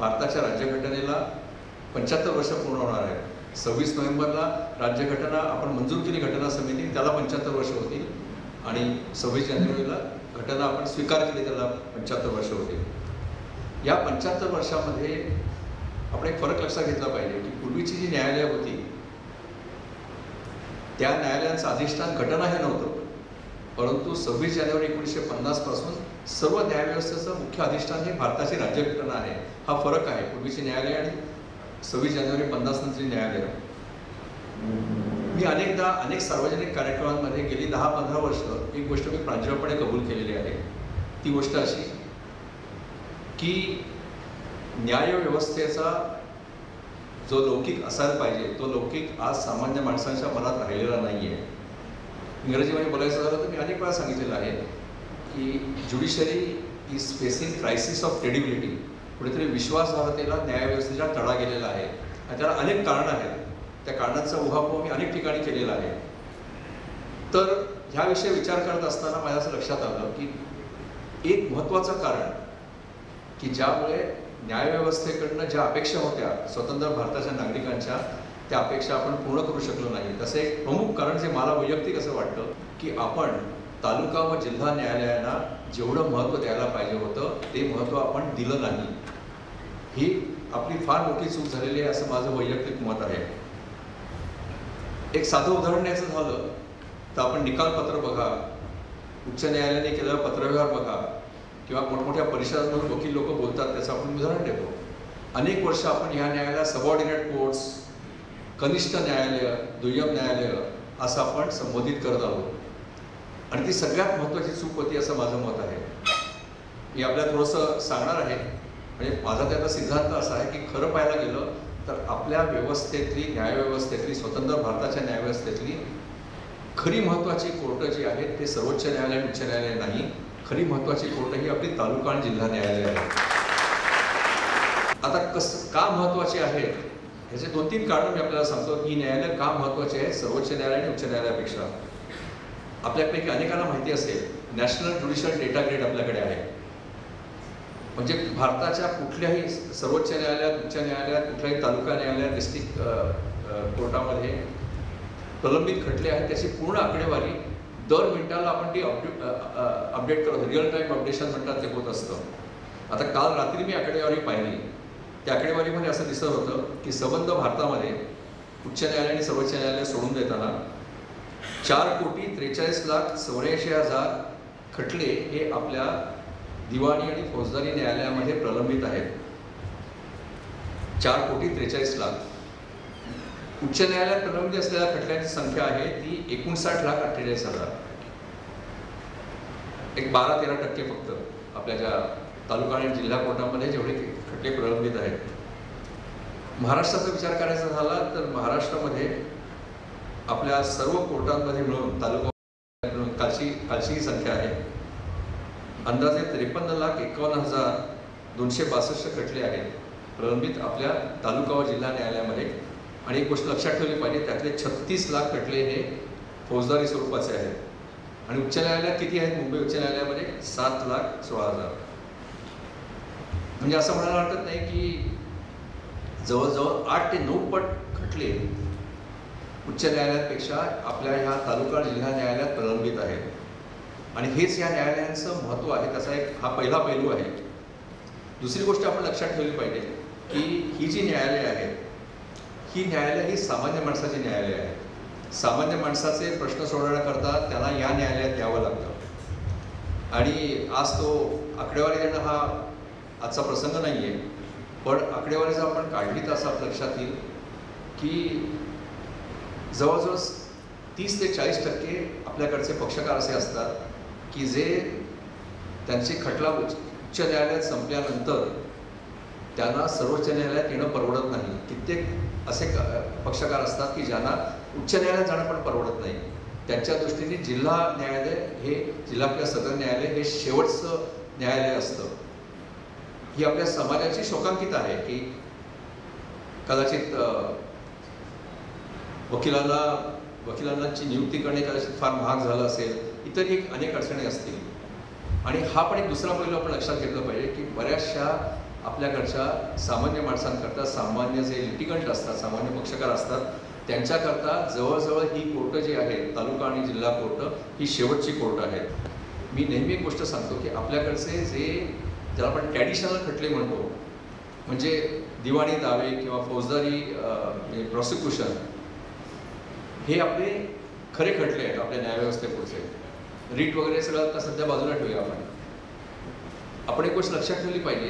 भारताच्या राज्यघटनेला 75 वर्ष पूर्ण होणार आहे। 26 नोव्हेंबरला राज्यघटना आपण मंजूर केली घटना समिती, त्याला 75 वर्ष होतील आणि 26 जानेवारीला घटना आपण स्वीकार केली, त्याला 75 वर्ष होतील। या 75 वर्षामध्ये आपण एक फरक लक्षात घेतला पाहिजे की पूर्वीची जी न्यायालय होती त्या न्यायालयांचं अधिष्ठान घटना हे नव्हतं, परंतु 26 जानेवारी 1950 पासून सर्व न्यायव्यवस्थेचं मुख्य अधिष्ठान हे भारताची राज्यघटना आहे। हा फरक आहे पूर्वीची न्यायालय आणि 26 जानेवारी 50 नंतरची न्यायालय। मी अनेकदा अनेक सार्वजनिक कार्यक्रमांमध्ये गेली 10-15 वर्ष एक गोष्ट मी प्रांजळपणे कबूल केलेली आहे। ती गोष्ट अशी की न्यायव्यवस्थेचा जो लौकिक असायला पाहिजे तो लौकिक आज सामान्य माणसांच्या मनात राहिलेला नाही आहे। इंग्रजीमध्ये बोलायचं झालं तर मी अनेक वेळा सांगितलेलं आहे की judiciary is facing crisis of credibility. कुठेतरी विश्वासार्हतेला न्यायव्यवस्थेचा तडा गेलेला आहे आणि त्याला अनेक कारणं आहेत। त्या कारणांचा उहापोह मी अनेक ठिकाणी केलेला आहे। तर ह्याविषयी विचार करत असताना माझ्या असं लक्षात आलं की एक महत्त्वाचं कारण की ज्यामुळे न्यायव्यवस्थेकडनं ज्या अपेक्षा होत्या स्वतंत्र भारताच्या नागरिकांच्या, त्या अपेक्षा आपण पूर्ण करू शकलो नाही। तसं एक प्रमुख कारण जे मला वैयक्तिक असं वाटतं की आपण तालुका व जिल्हा न्यायालयांना जेवढं महत्त्व द्यायला पाहिजे होतं ते महत्त्व आपण दिलं नाही। ही आपली फार मोठी चूक झालेली आहे असं माझं वैयक्तिक मत आहे। एक साधं उदाहरण द्यायचं झालं तर आपण निकालपत्र बघा, उच्च न्यायालयाने केलेला पत्रव्यवहार बघा किंवा मोठमोठ्या परिषदांमधून वकील लोक बोलतात त्याचं आपण उदाहरण देतो। अनेक वर्ष आपण ह्या न्यायालयाला सबऑर्डिनेट कोर्ट्स, कनिष्ठ न्यायालय, दुय्यम न्यायालय असं आपण संबोधित करत आहोत आणि ती सगळ्यात महत्त्वाची चूक होती असं माझं मत आहे। मी आपल्याला थोडंसं सांगणार आहे, म्हणजे माझा त्याचा सिद्धांत असा आहे की खरं पाहायला गेलं तर आपल्या व्यवस्थेतली, न्यायव्यवस्थेतली, स्वतंत्र भारताच्या न्यायव्यवस्थेतली खरी महत्त्वाची कोर्ट जी आहेत ते सर्वोच्च न्यायालय आणि उच्च न्यायालय नाही, खरी महत्त्वाची कोर्ट ही आपली तालुका आणि जिल्हा न्यायालय आहे। आता का महत्त्वाची आहेत ह्याचे 2-3 कारणं मी आपल्याला सांगतो की न्यायालय का महत्त्वाचे आहे सर्वोच्च न्यायालय आणि उच्च न्यायालयापेक्षा। आपल्यापैकी अनेकांना माहिती असेल नॅशनल ज्युडिशियल डेटा ग्रेड आपल्याकडे आहे। म्हणजे भारताच्या कुठल्याही सर्वोच्च न्यायालयात, उच्च न्यायालयात, कुठल्याही तालुका न्यायालयात, डिस्ट्रिक्ट कोर्टामध्ये प्रलंबित खटले आहेत त्याची पूर्ण आकडेवारी दर मिनिटाला आपण ती अपडेट करतो, रिअल टाईम अपडेशन म्हणतात ते होत असतं। आता काल रात्री मी आकडेवारी पाहिली, त्या आकडेवारीमध्ये असं दिसत होतं की संबंध भारतामध्ये उच्च न्यायालय आणि सर्वोच्च न्यायालय सोडून देताना 4,43,84,000 खटले हे आपल्या दिवाणी आणि फौजदारी न्यायालयामध्ये प्रलंबित आहेत। 4,43,00,000 उच्च न्यायालयात प्रलंबित असलेल्या खटल्यांची संख्या आहे ती 59,48,000, एक 12-13% फक्त आपल्या ज्या तालुका आणि जिल्हा कोर्टामध्ये जेवढे खटले प्रलंबित आहेत। महाराष्ट्राचा विचार करायचा झाला तर महाराष्ट्रामध्ये आपल्या सर्व कोर्टांमध्ये मिळून तालुका मिळून कालची ही संख्या आहे अंदाजे 53,51,262 खटले आहेत प्रलंबित आपल्या तालुका व जिल्हा न्यायालयामध्ये। आणि एक गोष्ट लक्षात ठेवली पाहिजे, त्यातले 36 लाख खटले हे फौजदारी स्वरूपाचे आहेत आणि उच्च न्यायालयात किती आहेत? मुंबई उच्च न्यायालयामध्ये 7,16,000। म्हणजे असं म्हणायला हरकत नाही की जवळजवळ 8 ते 9 पट खटले उच्च न्यायालयापेक्षा आपल्या ह्या तालुका जिल्हा न्यायालयात प्रलंबित आहेत आणि हेच या न्यायालयांचं महत्त्व आहे, त्याचा एक हा पहिला पैलू आहे। दुसरी गोष्ट आपण लक्षात ठेवली पाहिजे की ही जी न्यायालय आहेत ही न्यायालय ही सामान्य माणसाची न्यायालय आहे। सामान्य माणसाचे प्रश्न सोडवण्याकरता त्याला या न्यायालयात यावं लागतं आणि आज तो आकडेवारी देणं हा आजचा प्रसंग नाही आहे, पण आकडेवारी जर आपण काढली तर असं आपल्या लक्षात येईल की जवळजवळ 30 ते 40% आपल्याकडचे पक्षकार असे असतात की जे त्यांचे खटला उच्च न्यायालयात संपल्यानंतर त्यांना सर्वोच्च न्यायालयात येणं परवडत नाही। कित्येक असे पक्षकार असतात की ज्यांना उच्च न्यायालयात जाणं पण परवडत नाही। त्यांच्या दृष्टीने जिल्हा न्यायालय हे जिल्हा किंवा सदर न्यायालय हे शेवटचं न्यायालय असतं। ही आपल्या समाजाची शोकांकित आहे की कदाचित वकिलांची नियुक्ती करणे कदाचित फार महाग झालं असेल, इतरही अनेक अडचणी असतील। आणि हा पण एक दुसरा पैलू आपण लक्षात घेतला पाहिजे की बऱ्याचशा आपल्याकडच्या सामान्य माणसांकरता, सामान्य जे लिटिगंट असतात, सामान्य पक्षकार असतात, त्यांच्याकरता जवळजवळ ही कोर्ट जी आहेत, तालुका आणि जिल्हा कोर्ट ही शेवटची कोर्ट आहेत. मी नेहमी एक गोष्ट सांगतो की आपल्याकडचे जे ज्याला आपण ट्रॅडिशनल खटले म्हणतो, म्हणजे दिवाणी दावे किंवा फौजदारी प्रॉसिक्युशन, हे आपले खरे खटले आहेत आपल्या न्यायव्यवस्थेपुढचे. रीट वगैरे सगळं आता सध्या बाजूला ठेवूया आपण एक गोष्ट लक्षात ठेवली पाहिजे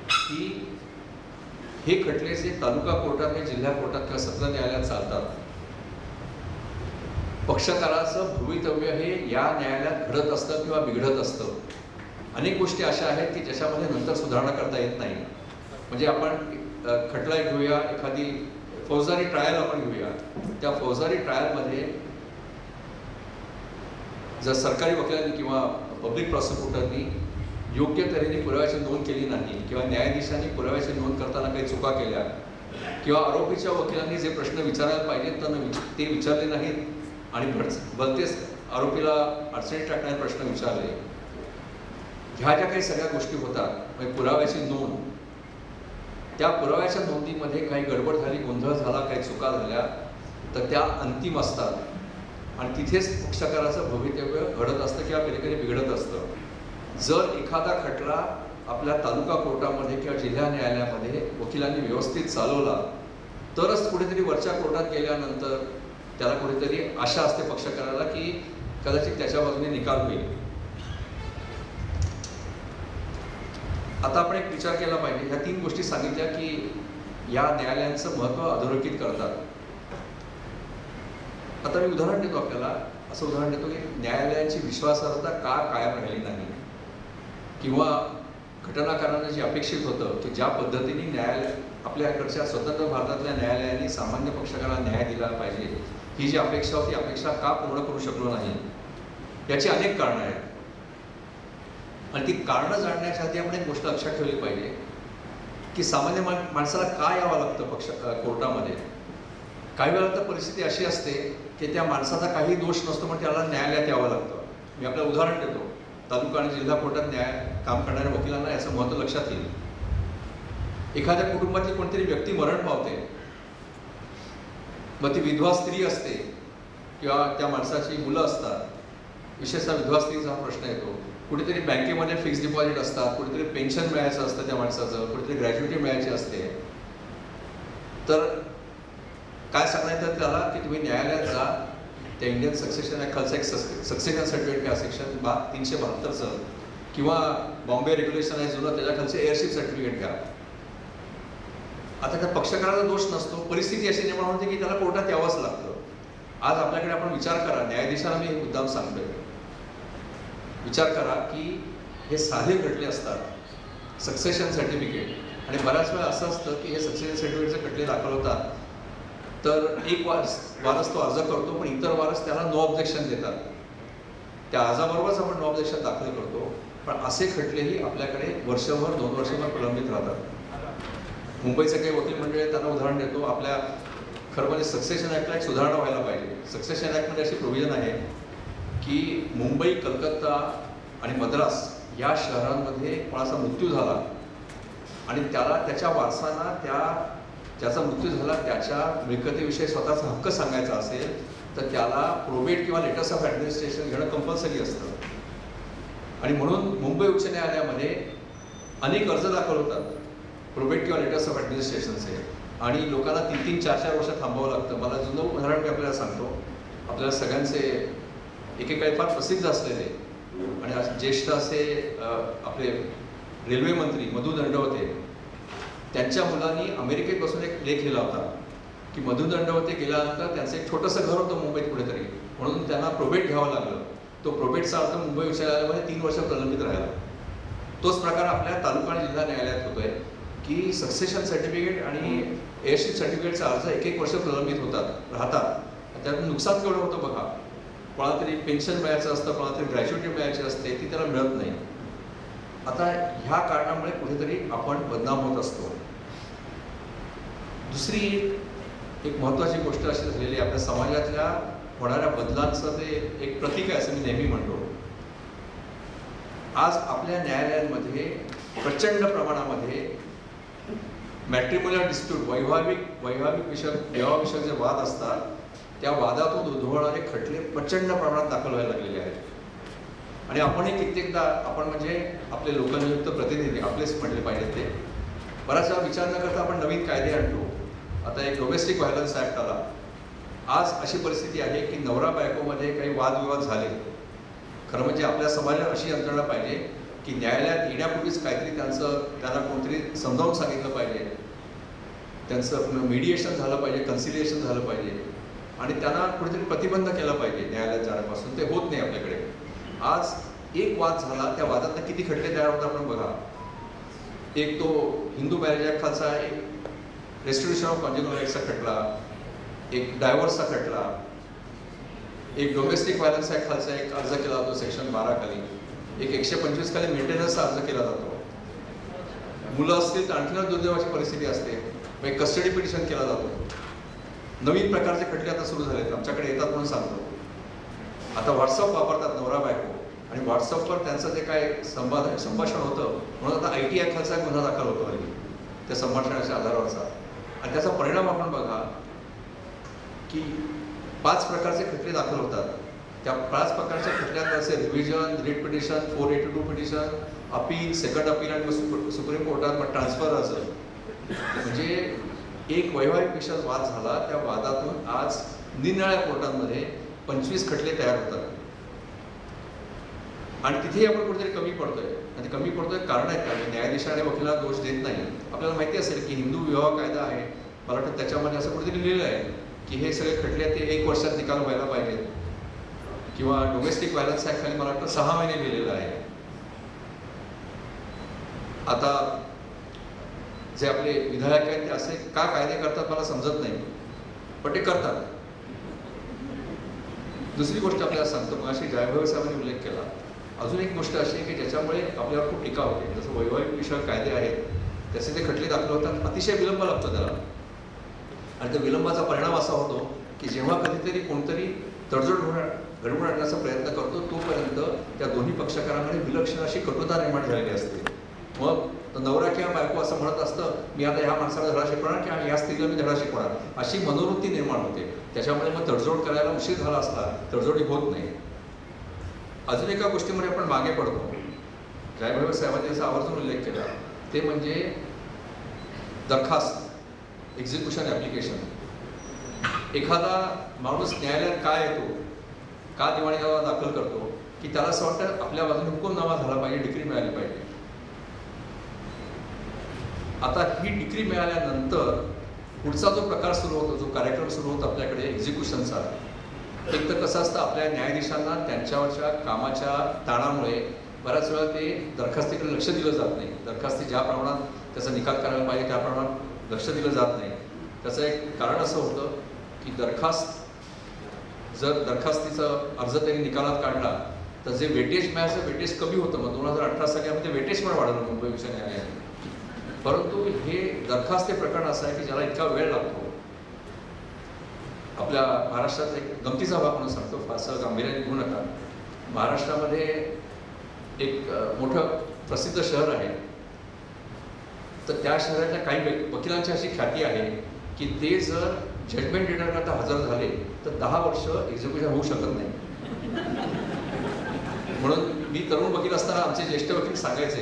की हे खटले जे तालुका कोर्टात किंवा जिल्हा कोर्टात किंवा सत्र न्यायालयात चालतात, पक्षकाराचं भवितव्य हे या न्यायालयात घडत असतं किंवा बिघडत असतं. अनेक गोष्टी अशा आहेत की ज्याच्यामध्ये नंतर सुधारणा करता येत नाही. म्हणजे आपण खटला घेऊया, एखादी फौजदारी ट्रायल आपण घेऊया. त्या फौजदारी ट्रायलमध्ये जर सरकारी वकिलांनी किंवा पब्लिक प्रॉसिक्युटरनी योग्य तऱ्हेने पुराव्याची नोंद केली नाही किंवा न्यायाधीशांनी पुराव्याची नोंद करताना काही चुका केल्या किंवा आरोपीच्या वकिलांनी जे प्रश्न विचारायला पाहिजेत तर ते विचारले नाहीत आणि भलतेच आरोपीला अडचणीत टाकणारे प्रश्न विचारले, ह्या ज्या काही सगळ्या गोष्टी होतात, म्हणजे पुराव्याची नोंद, त्या पुराव्याच्या नोंदीमध्ये काही गडबड झाली, गोंधळ झाला, काही चुका झाल्या तर त्या अंतिम असतात आणि तिथेच पक्षकाराचं भवितव्य घडत असतं किंवा कधी कधी बिघडत असतं. जर एखादा खटला आपल्या तालुका कोर्टामध्ये किंवा जिल्हा न्यायालयामध्ये वकिलांनी व्यवस्थित चालवला तरच कुठेतरी वरच्या कोर्टात गेल्यानंतर त्याला कुठेतरी आशा असते पक्षकाराला की कदाचित त्याच्या बाजूने निकाल होईल. आता आपण एक विचार केला पाहिजे, ह्या 3 गोष्टी सांगितल्या की या न्यायालयांचं महत्त्व अधोरेखित करतात. आता मी उदाहरण देतो आपल्याला, असं उदाहरण देतो की न्यायालयांची विश्वासार्हता का कायम राहिली नाही किंवा घटनाकारांना जे अपेक्षित होतं की ज्या पद्धतीने आपल्याकडच्या स्वतंत्र भारतातल्या न्यायालयांनी सामान्य पक्षकाराला न्याय दिला पाहिजे, ही जी अपेक्षा होती, अपेक्षा का पूर्ण करू शकलो नाही, याची अनेक कारणं आहेत. आणि ती कारणं जाणण्याच्या आधी आपण एक गोष्ट लक्षात ठेवली पाहिजे की सामान्य माणसाला का यावं लागतं कोर्टामध्ये. काही वेळा तर परिस्थिती अशी असते की त्या माणसाचा काही दोष नसतो पण त्याला न्यायालयात यावं लागतं. मी आपलं उदाहरण देतो, तालुका आणि जिल्हा कोर्टात काम करणाऱ्या वकिलांना याचं महत्त्व लक्षात येईल. एखाद्या कुटुंबातली कोणतरी व्यक्ती मरण पावते, मग ती विधवा स्त्री असते किंवा त्या माणसाची मुलं असतात, विशेषतः विधवा स्त्रीचा हा प्रश्न येतो. कुठेतरी बँकेमध्ये फिक्स डिपॉझिट असतात, कुठेतरी पेन्शन मिळायचं असतं त्या माणसाचं, कुठेतरी ग्रॅज्युटी मिळायची असते. तर काय सांगण्यात त्याला की तुम्ही न्यायालयात जा, त्या इंडियन सक्सेशन ॲक्ट खालचा एक सक्सेशन सर्टिफिकेट घ्या, सेक्शन 372चं, किंवा बॉम्बे रेग्युलेशन आहे जुनं, त्याच्या खालचे एअरशिप सर्टिफिकेट घ्या. आता त्या पक्षकाराचा दोष नसतो, परिस्थिती अशी निर्माण होते की त्याला कोर्टात यावंच लागतं. आज आपल्याकडे आपण विचार करा, न्यायाधीशांना मी एक मुद्दाम सांगतोय, विचार करा की हे साधे खटले असतात, सक्सेशन सर्टिफिकेट, आणि बऱ्याच वेळा असं असतं की हे सक्सेशन सर्टिफिकेटचे खटले दाखल होतात तर एक वारस तो अर्ज करतो पण इतर वारस त्याला नो ऑब्जेक्शन देतात. त्या अर्जाबरोबरच आपण नो ऑब्जेक्शन दाखल करतो, पण असे खटलेही आपल्याकडे वर्षभर 2 वर्षभर प्रलंबित राहतात. मुंबईचे काही वकील मंडळी, त्यांना उदाहरण देतो, आपल्या खरं म्हणजे सक्सेशन ॲक्टला एक सुधारणा व्हायला पाहिजे. सक्सेशन ॲक्टमध्ये अशी प्रोव्हिजन आहे की मुंबई, कलकत्ता आणि मद्रास या शहरांमध्ये कोणाचा मृत्यू झाला आणि त्याच्या वारसांना ज्याचा मृत्यू झाला त्याच्या मिळकतीविषयी स्वतःचा हक्क सांगायचा असेल तर त्याला प्रोबेट किंवा लेटर्स ऑफ ॲडमिनिस्ट्रेशन घेणं कंपल्सरी असतं. आणि म्हणून मुंबई उच्च न्यायालयामध्ये अनेक अर्ज दाखल होतात प्रोबेट किंवा लेटर्स ऑफ ॲडमिनिस्ट्रेशनचे, आणि लोकांना 3-3, 4-4 वर्ष थांबावं लागतं. मला जुनं उदाहरण मी आपल्याला सांगतो, आपल्याला सगळ्यांचे एकेकाळी फार प्रसिद्ध असलेले आणि ज्येष्ठ असे आपले रेल्वे मंत्री मधु दंडवते, त्यांच्या मुलांनी अमेरिकेत बसून एक लेख लिहिला होता की मधु दंडवते गेल्यानंतर त्यांचं एक छोटंसं घर होतं मुंबईत कुठेतरी, म्हणून त्यांना प्रोबेट घ्यावं लागलं. तो प्रोबेटचा अर्ज मुंबई उच्च न्यायालयामध्ये 3 वर्ष प्रलंबित राहिला. तोच प्रकार आपल्या तालुका आणि जिल्हा न्यायालयात होतोय की सक्सेशन सर्टिफिकेट आणि एअरशिप सर्टिफिकेटचा अर्ज 1-1 वर्ष प्रलंबित राहतात. त्यातून नुकसान केवढं होतं बघा. कोणाला तरी पेन्शन मिळायचं असतं, कोणाला तरी ग्रॅज्युटी मिळायची असते, ती त्याला मिळत नाही. आता ह्या कारणामुळे कुठेतरी आपण बदनाम होत असतो. दुसरी एक महत्त्वाची गोष्ट अशी झालेली, आपल्या समाजातल्या होणाऱ्या बदलांचं ते एक प्रतीक आहे असं मी नेहमी म्हणतो. आज आपल्या न्यायालयांमध्ये प्रचंड प्रमाणामध्ये मॅट्रिमोनियल डिस्प्यूट, वैवाहिक विवाहाविषयक जे वाद असतात त्या वादातून उद्भवणारे खटले प्रचंड प्रमाणात दाखल व्हायला लागलेले आहेत. आणि आपणही कित्येकदा आपण म्हणजे आपले लोकनियुक्त प्रतिनिधी आपलेच म्हटले पाहिजेत ते बराच वेळा विचार न करता आपण नवीन कायदे आणतो. आता एक डोमेस्टिक व्हायलन्स ॲक्ट आला. आज अशी परिस्थिती आहे की नवरा बायकोमध्ये काही वादविवाद झाले. खरं म्हणजे आपल्या समाजात अशी यंत्रणा पाहिजे की न्यायालयात येण्यापूर्वीच काहीतरी त्यांना कोणतरी समजावून सांगितलं पाहिजे, त्यांचं मीडिएशन झालं पाहिजे, कन्सिलिएशन झालं पाहिजे आणि त्यांना कुठेतरी प्रतिबंध केला पाहिजे न्यायालयात जाण्यापासून. ते होत नाही आपल्याकडे. आज एक वाद झाला, त्या वादातनं किती खटले तयार होतात आपण बघा. एक तो हिंदू मॅरेज ॲक्ट खालचा एक रेस्टिट्यूशन ऑफ कॉन्ज्युगल राईट्सचा खटला, एक डायव्हर्सचा खटला, एक डोमेस्टिक व्हायलन्स ॲक्ट खालचा एक अर्ज केला जातो सेक्शन 12 खाली, एक 125 खाली मेंटेनन्सचा अर्ज केला जातो. मुलं असतील तर आणखीनच दुर्दैवाची परिस्थिती असते, मग कस्टडी पिटिशन केला जातो. नवीन प्रकारचे खटले आता सुरू झालेत, आमच्याकडे येतात म्हणून सांगतो. आता व्हॉट्सअप वापरतात नवरा बायको आणि व्हॉट्सअपवर त्यांचं जे काय संभाषण होतं म्हणून आता IT ॲक्ट खालचा एक गुन्हा दाखल होतो हल्ली त्या संभाषणाच्या आधारावरचा. आणि त्याचा परिणाम आपण बघा की 5 प्रकारचे खटले दाखल होतात. त्या 5 प्रकारच्या खटल्यात असे revision, writ petition, 482 petition, appeal, second appeal आणि मग सुप्रीम कोर्टात मग ट्रान्सफर अर्ज. म्हणजे एक वैवाहिक विषयात वाद झाला, त्या वादातून आज निरनिराळ्या कोर्टांमध्ये 25 खटले तयार होतात. आणि तिथेही आपण कुठेतरी कमी पडतोय. आणि कमी पडतोय कारण आहेत का? न्यायाधीशाने वकिलाला दोष देत नाही. आपल्याला माहिती असेल की हिंदू विवाह कायदा आहे, मला वाटतं त्याच्यामध्ये असं कुठेतरी लिहिलं आहे की हे सगळे खटले ते 1 वर्षात निकाल व्हायला पाहिजेत. किंवा डोमेस्टिक व्हायलन्स ॲक्ट खाली मला वाटतं 6 महिने लिहिलेलं आहे. आता जे आपले विधायक आहेत ते असे का कायदे करतात मला समजत नाही, पण ते करतात. दुसरी गोष्ट आपल्याला सांगतो, मग अशी जयभावी साहेबांनी उल्लेख केला. अजून एक गोष्ट अशी आहे की ज्याच्यामुळे आपल्यावर खूप टीका होते. जसं वैवाहिक विषयक कायदे आहेत त्याचे ते खटले दाखल होतात, अतिशय विलंब लागतो त्याला. आणि त्या विलंबाचा परिणाम असा होतो की जेव्हा कधीतरी कोणतरी तडजोड घडवून आणण्याचा प्रयत्न करतो तोपर्यंत त्या दोन्ही पक्षकारांकडे विलक्षण अशी कटुता निर्माण झालेली असते. मग नवरा किंवा बायको असं म्हणत असतं, मी आता ह्या माणसाला धडा शिकवणार किंवा या स्त्रीला मी धडा शिकवणार, अशी मनोवृत्ती निर्माण होते. त्याच्यामुळे मग तडजोड करायला उशीर झाला असला तडजोडी होत नाही. अजून एका गोष्टीमध्ये आपण मागे पडतो, जयभावी साहेबांनी याचा आवर्जून उल्लेख केला, ते म्हणजे दरखास्त, एक्झिक्युशन ॲप्लिकेशन. एखादा माणूस न्यायालयात का येतो, का दिवाणी दावा दाखल करतो की त्याला असं वाटतं आपल्या बाजूने हुकूमनामा झाला पाहिजे, डिग्री मिळाली पाहिजे. आता ही डिग्री मिळाल्यानंतर पुढचा जो प्रकार सुरू होतो, जो कार्यक्रम सुरू होतो आपल्याकडे एक्झिक्युशनचा, एक तर कसं असतं आपल्या न्यायाधीशांना त्यांच्यावरच्या कामाच्या ताणामुळे बऱ्याच वेळा ते दरखास्तीकडे लक्ष दिलं जात नाही. दरखास्ती ज्या प्रमाणात त्याचा निकाल करायला पाहिजे त्या प्रमाणात लक्ष दिलं जात नाही. त्याचं एक कारण असं होतं की जर दरखास्तीचा अर्ज त्यांनी निकालात काढला तर जे वेटेज मिळायचं वेटेज कमी होतं. मग 2018 साली आम्ही ते वेटेज पण वाढवलं मुंबई उच्च न्यायालयाने. परंतु हे दरखास्त हे प्रकरण असं आहे की ज्याला इतका वेळ लागतो. आपल्या महाराष्ट्रात एक गमतीचा भाग म्हणून सांगतो, फारसं गांभीर्याने घेऊ नका. महाराष्ट्रामध्ये एक मोठं प्रसिद्ध शहर आहे, तर त्या शहरातल्या काही वकिलांची अशी ख्याती आहे की ते जर जजमेंट रिटर्नकरता हजर झाले तर 10 वर्ष एक्झिक्युशन होऊ शकत नाही. म्हणून मी तरुण वकील असताना आमचे ज्येष्ठ वकील सांगायचे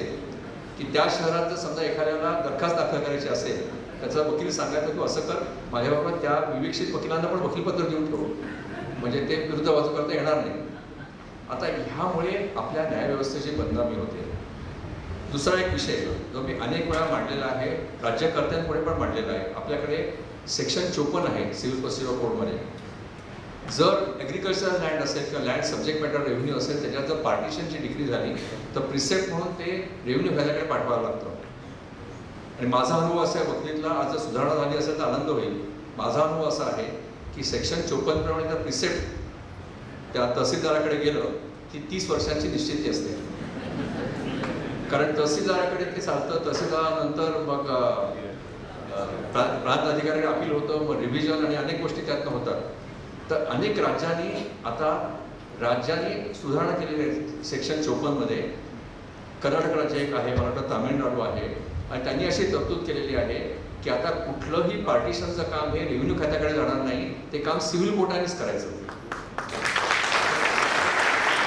की त्या शहरात जर समजा एखाद्याला दरखास्त दाखल करायची असेल, त्याचा वकील सांगायचं तू असं कर, माझ्याबरोबर त्या विवेकशील वकिलांना पण वकीलपत्र देऊन ठेवू, म्हणजे ते विरुद्ध बाजू करता येणार नाही. आता ह्यामुळे आपल्या न्यायव्यवस्थेची बदनामी होते. दुसरा एक विषय जो मी अनेक वेळा मांडलेला आहे, राज्यकर्त्यांपुढे पण मांडलेला आहे. आपल्याकडे सेक्शन 54 आहे सिव्हिल प्रोसिजर कोडमध्ये. जर ॲग्रिकल्चरल लँड असेल किंवा लँड सब्जेक्ट मॅटर रेव्हेन्यू असेल, त्याच्यात जर पार्टिशनची डिग्री झाली तर प्रिसेप्ट म्हणून ते रेव्हेन्यू व्हॅल्याकडे पाठवावं लागतं. आणि माझा अनुभव असा आहे, वकिलीतला आज जर सुधारणा झाली असेल तर आनंद होईल. माझा अनुभव असा आहे की सेक्शन 54 प्रमाणे जर प्रिसेप्ट त्या तहसीलदाराकडे गेलं की 30 वर्षांची निश्चिती असते. कारण तहसीलदाराकडे ते चालतं, तहसीलदारानंतर मग प्रांत अधिकाऱ्याकडे अपील होतं, मग रिव्हिजन आणि अनेक गोष्टी त्यातनं होतात. तर अनेक राज्यांनी सुधारणा केलेली आहे सेक्शन 54 मध्ये. कर्नाटक राज्य एक आहे, मला वाटतं तामिळनाडू आहे, आणि त्यांनी अशी तरतूद केलेली आहे की आता कुठलंही पार्टिशनचं काम हे रेव्हेन्यू खात्याकडे जाणार नाही, ते काम सिव्हिल कोर्टानेच करायचं.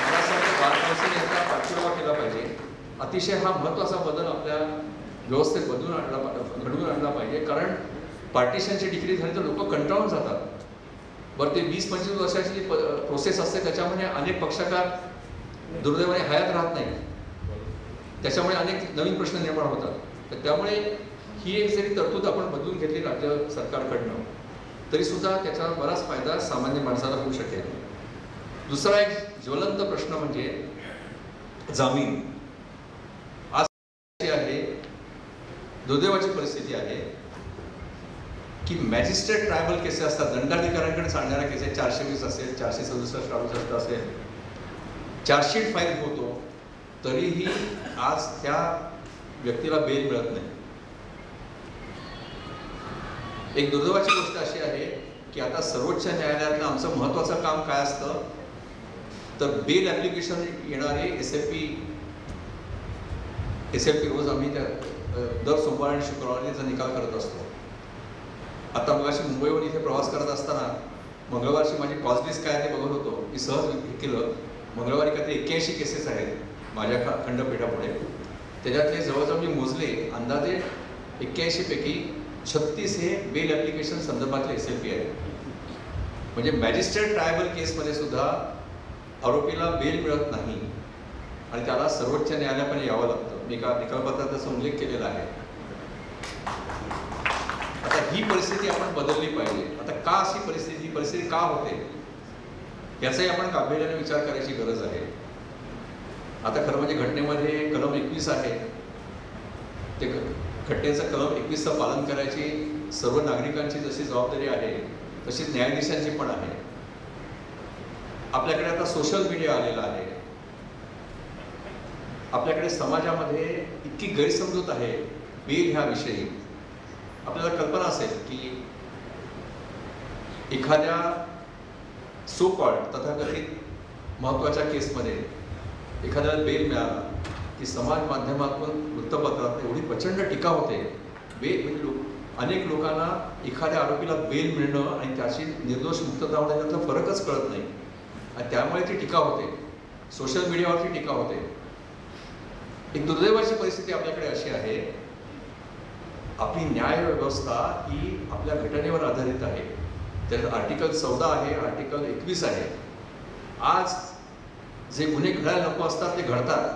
मला असं वाटतं बार कौन्सिल यांचा पाठपुरावा केला पाहिजे. अतिशय हा महत्त्वाचा बदल आपल्या व्यवस्थेत घडवून आणला पाहिजे. कारण पार्टिशनची डिग्री झाली तर लोक कंटाळून जातात. बरं, ते 20-25 वर्षाची जी प्रोसेस असते त्याच्यामध्ये अनेक पक्षकार दुर्दैवाने हयात राहत नाही, त्याच्यामुळे अनेक नवीन प्रश्न निर्माण होतात. तर त्यामुळे ही एक जरी तरतूद आपण बदलून घेतली राज्य सरकारकडनं तरी सुद्धा त्याचा बराच फायदा सामान्य माणसाला होऊ शकेल. दुसरा एक ज्वलंत प्रश्न म्हणजे जामीन. आज आहे दुर्दैवाची परिस्थिती आहे की मॅजिस्ट्रेट ट्रायबल केसेस असतात, दंडाधिकाऱ्यांकडे चालणाऱ्या केसेस 420 असेल, 467 असेल, चार्जशीट फाईल होतो तरीही आज त्या व्यक्तीला बेल मिळत नाही. एक दुर्दैवाची गोष्ट अशी आहे की आता सर्वोच्च न्यायालयातलं आमचं महत्त्वाचं काम काय असतं तर बेल ॲप्लिकेशन येणारे एस.एल.पी रोज आम्ही त्या दर सोमवार आणि शुक्रवारी त्याचा निकाल करत असतो. आता मगाशी मुंबईहून इथे प्रवास करत असताना मंगळवारची माझी कॉज लिस्ट काय ते बघत होतो. मी सहज केलं, मंगळवारी काहीतरी 81 केसेस आहेत माझ्या खंडपीठापुढे. त्याच्यातले जवळजवळ मी मोजले, अंदाजे 81 पैकी 36 हे बेल ॲप्लिकेशन संदर्भातले एस.एल.पी आहेत. म्हणजे मॅजिस्ट्रेट ट्रायबल केसमध्ये सुद्धा आरोपीला बेल मिळत नाही आणि त्याला सर्वोच्च न्यायालयाकडे यावं लागतं. मी एका निकालपत्रात त्याचा उल्लेख केलेला आहे. आता ही परिस्थिती आपण बदलली पाहिजे. आता का अशी परिस्थिती का होते याचाही आपण गांभीर्याने विचार करायची गरज आहे. आता खरं म्हणजे घटनेमध्ये कलम 21 आहे, ते घटनेचं कलम 21चं पालन करायची सर्व नागरिकांची जशी जबाबदारी आहे तशीच न्यायाधीशांची पण आहे. आपल्याकडे आता सोशल मीडिया आलेला आहे. आपल्याकडे समाजामध्ये इतकी गैरसमजूत आहे बेल ह्याविषयी. आपल्याला कल्पना असेल की एखाद्या सो कॉल्ड तथाकथित महत्त्वाच्या केसमध्ये एखाद्याला बेल मिळाला की समाज माध्यमातून वृत्तपत्रात एवढी प्रचंड टीका होते. अनेक लोकांना एखाद्या आरोपीला बेल मिळणं आणि त्याची निर्दोष मुक्तता होणं यातला फरकच कळत नाही आणि त्यामुळे ती टीका होते, सोशल मीडियावरती टीका होते. एक दुर्दैवाची परिस्थिती आपल्याकडे अशी आहे, आपली न्याय व्यवस्था ही आपल्या घटनेवर आधारित आहे. त्यात आर्टिकल 14 आहे, आर्टिकल 21 आहे. आज जे गुन्हे घडायला नको असतात ते घडतात.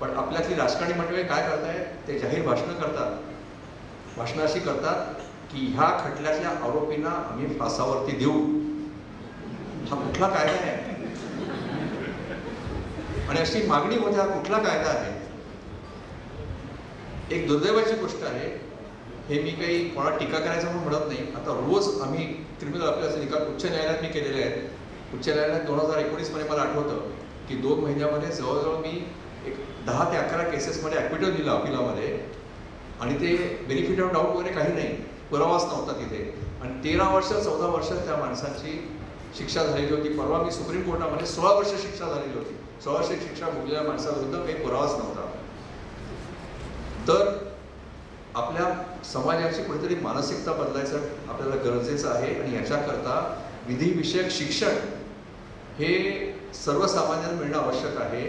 पण आपल्यातली राजकारणी मंडळी काय करतायत, ते जाहीर भाषणं करतात. भाषणं अशी करतात की ह्या खटल्यातल्या आरोपींना आम्ही फासावरती देऊ. हा कुठला कायदा आहे आणि अशी मागणी होते, हा कुठला कायदा आहे. एक दुर्दैवाची गोष्ट आहे. हे मी काही कोणा टीका करायचं म्हणून म्हणत नाही. आता रोज आम्ही क्रिमिनल अपीलचे निकाल उच्च न्यायालयात मी केलेले आहेत. उच्च न्यायालयात 2019 मध्ये मला आठवतं की 2 महिन्यामध्ये जवळजवळ मी 10 ते 11 केसेसमध्ये ॲक्विटल दिलं अपिलामध्ये आणि ते बेनिफिट ऑफ डाऊट वगैरे काही नाही, पुरावाच नव्हता तिथे. आणि 13 वर्ष 14 वर्ष त्या माणसाची शिक्षा झालेली होती. परवा मी सुप्रीम कोर्टामध्ये 16 वर्ष शिक्षा झालेली होती. 16 वर्ष शिक्षा भोगलेल्या माणसाविरुद्ध काही पुरावाच नव्हता. तर आपल्या समाजाची कुठेतरी मानसिकता बदलायचं आपल्याला गरजेचं आहे आणि याच्याकरता विधिविषयक शिक्षण हे सर्वसामान्यांना मिळणं आवश्यक आहे.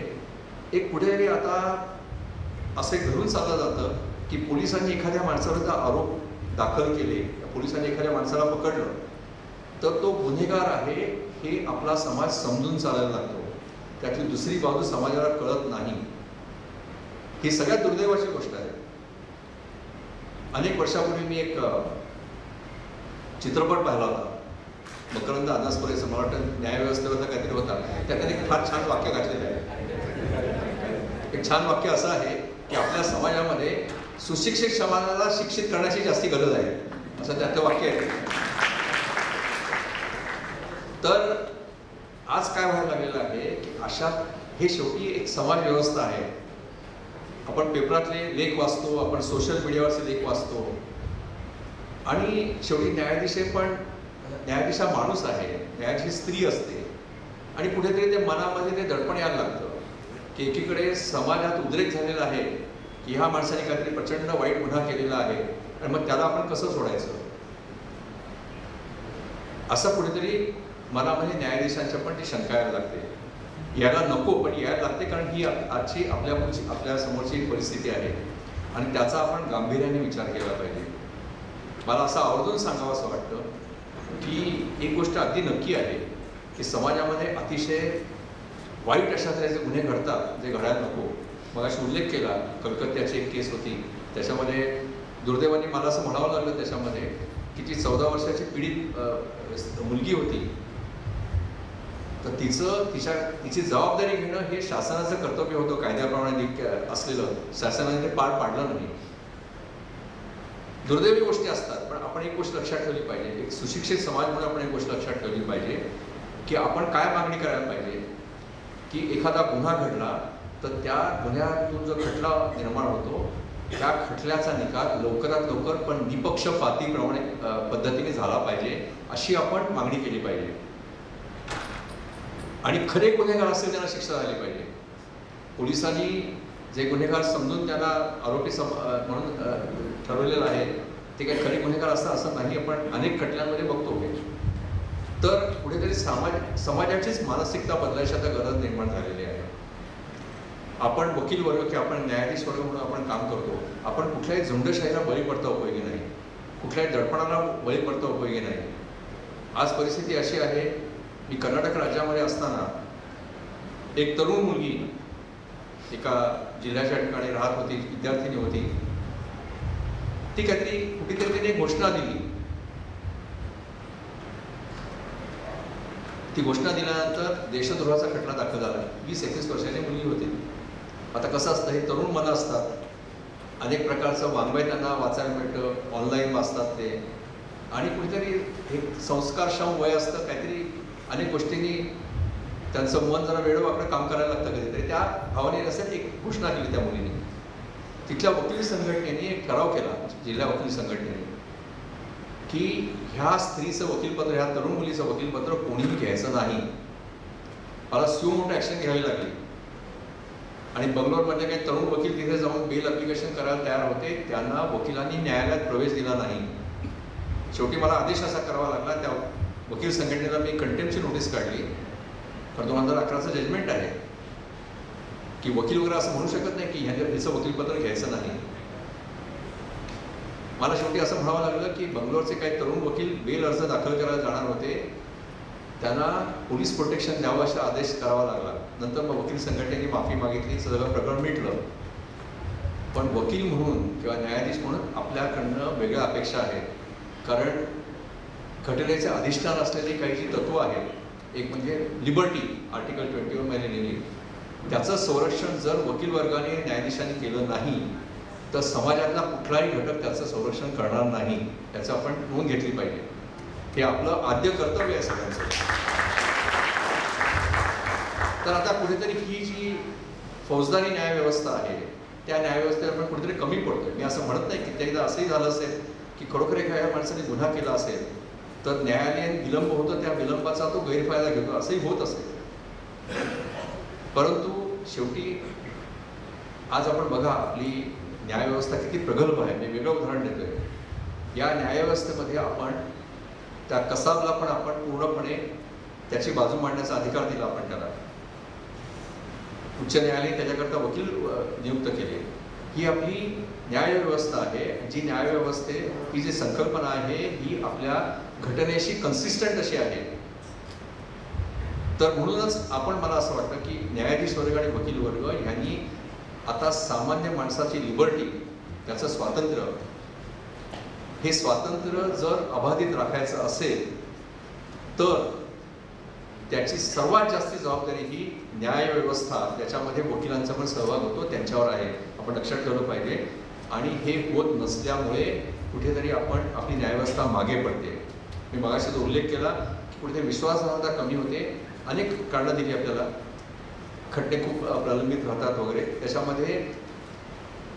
एक कुठेतरी आता असे घडून चाललं जातं की पोलिसांनी एखाद्या माणसाविरुद्ध आरोप दाखल केले, पोलिसांनी एखाद्या माणसाला पकडलं तर तो गुन्हेगार आहे हे आपला समाज समजून चालायला लागतो. त्यातली दुसरी बाजू समाजाला कळत नाही. ही सगळ्यात दुर्दैवाची गोष्ट आहे. अनेक वर्षापूर्वी मी एक चित्रपट पाहिला होता, मकरंद अनासपुरेचं, मला वाटतं न्यायव्यवस्थेवरचा काहीतरी होता. त्यात एक फार छान वाक्य घातलेलं आहे. एक छान वाक्य असं आहे की आपल्या समाजामध्ये सुशिक्षित समाजाला शिक्षित करण्याची जास्ती गरज आहे, असं त्याचं वाक्य आहे. तर आज काय व्हायला लागलेलं आहे की अशा हे शेवटी एक समाज व्यवस्था आहे. आपण पेपरातले लेख वाचतो, आपण सोशल मीडियावरचे लेख वाचतो आणि शेवटी न्यायाधीशा माणूस आहे, न्यायाधीश स्त्री असते आणि कुठेतरी ते मनामध्ये ते दडपण यायला लागतं की एकीकडे समाजात उद्रेक झालेला आहे की ह्या माणसाने काहीतरी प्रचंड वाईट गुन्हा केलेला आहे आणि मग त्याला आपण कसं सोडायचं, असं कुठेतरी मला म्हणजे न्यायाधीशांच्या पण ती शंका यायला लागते. यायला नको पण यायला लागते, कारण ही आजची आपल्या समोरची एक परिस्थिती आहे आणि त्याचा आपण गांभीर्याने विचार केला पाहिजे. मला असं आवर्जून सांगावं असं वाटतं की एक गोष्ट अगदी नक्की आहे की समाजामध्ये अतिशय वाईट अशा तऱ्हेचे गुन्हे घडतात जे घडायला नको. मगाशी उल्लेख केला कलकत्त्याची एक केस होती, त्याच्यामध्ये दुर्दैवाने मला असं म्हणावं लागलं त्याच्यामध्ये की जी 14 वर्षाची पीडित मुलगी होती, तर तिची जबाबदारी घेणं हे शासनाचं कर्तव्य होतं कायद्याप्रमाणे असलेलं. शासनाने ते पार पाडलं नाही. दुर्दैवी गोष्टी असतात, पण आपण एक गोष्ट लक्षात ठेवली पाहिजे, एक सुशिक्षित समाज म्हणून आपण एक गोष्ट लक्षात ठेवली पाहिजे की आपण काय मागणी करायला पाहिजे की एखादा गुन्हा घडला तर त्या गुन्ह्यातून जो खटला निर्माण होतो त्या खटल्याचा निकाल लवकरात लवकर पण निपक्षपातीप्रमाणे पद्धतीने झाला पाहिजे, अशी आपण मागणी केली पाहिजे. आणि खरे गुन्हेगार असतील त्यांना शिक्षा झाली पाहिजे. पोलिसांनी जे गुन्हेगार समजून त्यांना आरोपी म्हणून ठरवलेलं आहे ते काही खरे गुन्हेगार असतात असं नाही, आपण अनेक खटल्यांमध्ये बघतो. तर कुठेतरी समाजाचीच मानसिकता बदलायची आता गरज निर्माण झालेली आहे. आपण वकील वर्ग किंवा आपण न्यायाधीश वर्ग म्हणून आपण काम करतो, आपण कुठल्याही झुंडशाहीला बळी पडता उपयोगी नाही, कुठल्याही दडपणाला बळी पडता उपयोगी नाही. आज परिस्थिती अशी आहे, मी कर्नाटक राज्यामध्ये असताना एक तरुण मुलगी एका जिल्ह्याच्या ठिकाणी राहत होती, विद्यार्थिनी होती. ती काहीतरी कुठेतरी तिने घोषणा दिली. ती घोषणा दिल्यानंतर देशद्रोहाचा खटला दाखल झाला. 20-21 वर्षाची मुलगी होती. आता कसं असतं, हे तरुण मनं असतात, अनेक प्रकारचं वाङ्मय त्यांना वाचायला मिळतं, ऑनलाईन वाचतात ते, आणि कुठेतरी एक संस्कारक्षम वय असतं, काहीतरी अनेक गोष्टींनी त्यांचं मन जरा वेडोवाकडं काम करायला लागतं कधीतरी. त्या भावनेने असेल एक घोषणा केली त्या मुलीने. तिथल्या वकील संघटनेने एक ठराव केला, जिल्हा वकील संघटनेने, की ह्या स्त्रीचं वकीलपत्र, ह्या तरुण मुलीचं वकीलपत्र कोणीही घ्यायचं नाही. मला सुमोटो ॲक्शन घ्यावी लागली. आणि बंगलोरमध्ये काही तरुण वकील तिथे जाऊन बेल ॲप्लिकेशन करायला तयार होते, त्यांना वकिलांनी न्यायालयात प्रवेश दिला नाही. शेवटी मला आदेश असा करावा लागला, त्या वकील संघटनेला मी कंटेम्पची नोटीस काढली. पण 2011चं जजमेंट आहे की वकील वगैरे असं म्हणू शकत नाही की ह्याचं वकीलपत्र घ्यायचं नाही. मला शेवटी असं म्हणावं लागलं की बंगलोरचे काही तरुण वकील बेल अर्ज दाखल करायला जाणार होते, त्यांना पोलीस प्रोटेक्शन द्यावं असा आदेश करावा लागला. नंतर मग वकील संघटनेने माफी मागितली, सगळं प्रकरण मिटलं. पण वकील म्हणून किंवा न्यायाधीश म्हणून आपल्याकडनं वेगळ्या अपेक्षा आहेत. कारण घटनेचे अधिष्ठान असलेली काही जी तत्त्व आहेत, एक म्हणजे लिबर्टी, आर्टिकल 21 मध्ये लिहिली, त्याचं संरक्षण जर वकील वर्गाने न्यायाधीशांनी केलं नाही तर समाजातला कुठलाही घटक त्याचं संरक्षण करणार नाही. याचं आपण नोंद घेतली पाहिजे. हे आपलं आद्य कर्तव्य आहे सगळ्यांचं. तर आता कुठेतरी ही जी फौजदारी न्यायव्यवस्था आहे त्या न्यायव्यवस्थेवर आपण कुठेतरी कमी पडतोय. मी असं म्हणत नाही की एकदा असंही झालं असेल की खरोखर एखाद्या माणसाने गुन्हा केला असेल तर न्यायालयीन विलंब होतो, त्या विलंबाचा तो गैरफायदा घेतो, असंही होत असेल. परंतु शेवटी आज आपण बघा आपली न्यायव्यवस्था किती प्रगल्भ आहे. मी वेगळं उदाहरण देतोय. या न्यायव्यवस्थेमध्ये आपण त्या कसाबला पण आपण पूर्णपणे त्याची बाजू मांडण्याचा अधिकार दिला आपण त्याला. उच्च न्यायालयाने त्याच्याकरता वकील नियुक्त केले. ही आपली न्यायव्यवस्था आहे. जी न्यायव्यवस्थे ही जी संकल्पना आहे ही आपल्या घटनेशी कन्सिस्टंट अशी आहे. तर म्हणूनच आपण, मला असं वाटतं की न्यायाधीश वर्ग आणि वकील वर्ग यांनी आता सामान्य माणसाची लिबर्टी, त्याचं स्वातंत्र्य, हे स्वातंत्र्य जर अबाधित राखायचं असेल तर त्याची सर्वात जास्त जबाबदारी ही न्यायव्यवस्था, त्याच्यामध्ये वकिलांचा पण सहभाग होतो, त्यांच्यावर आहे. आपण लक्षात ठेवलं पाहिजे. आणि हे होत नसल्यामुळे कुठेतरी आपली न्यायव्यवस्था मागे पडते. मी मगाशी जो उल्लेख केला की कुठेतरी विश्वासार्हता कमी होते. अनेक कारणं दिली आपल्याला, खटले खूप प्रलंबित राहतात वगैरे. त्याच्यामध्ये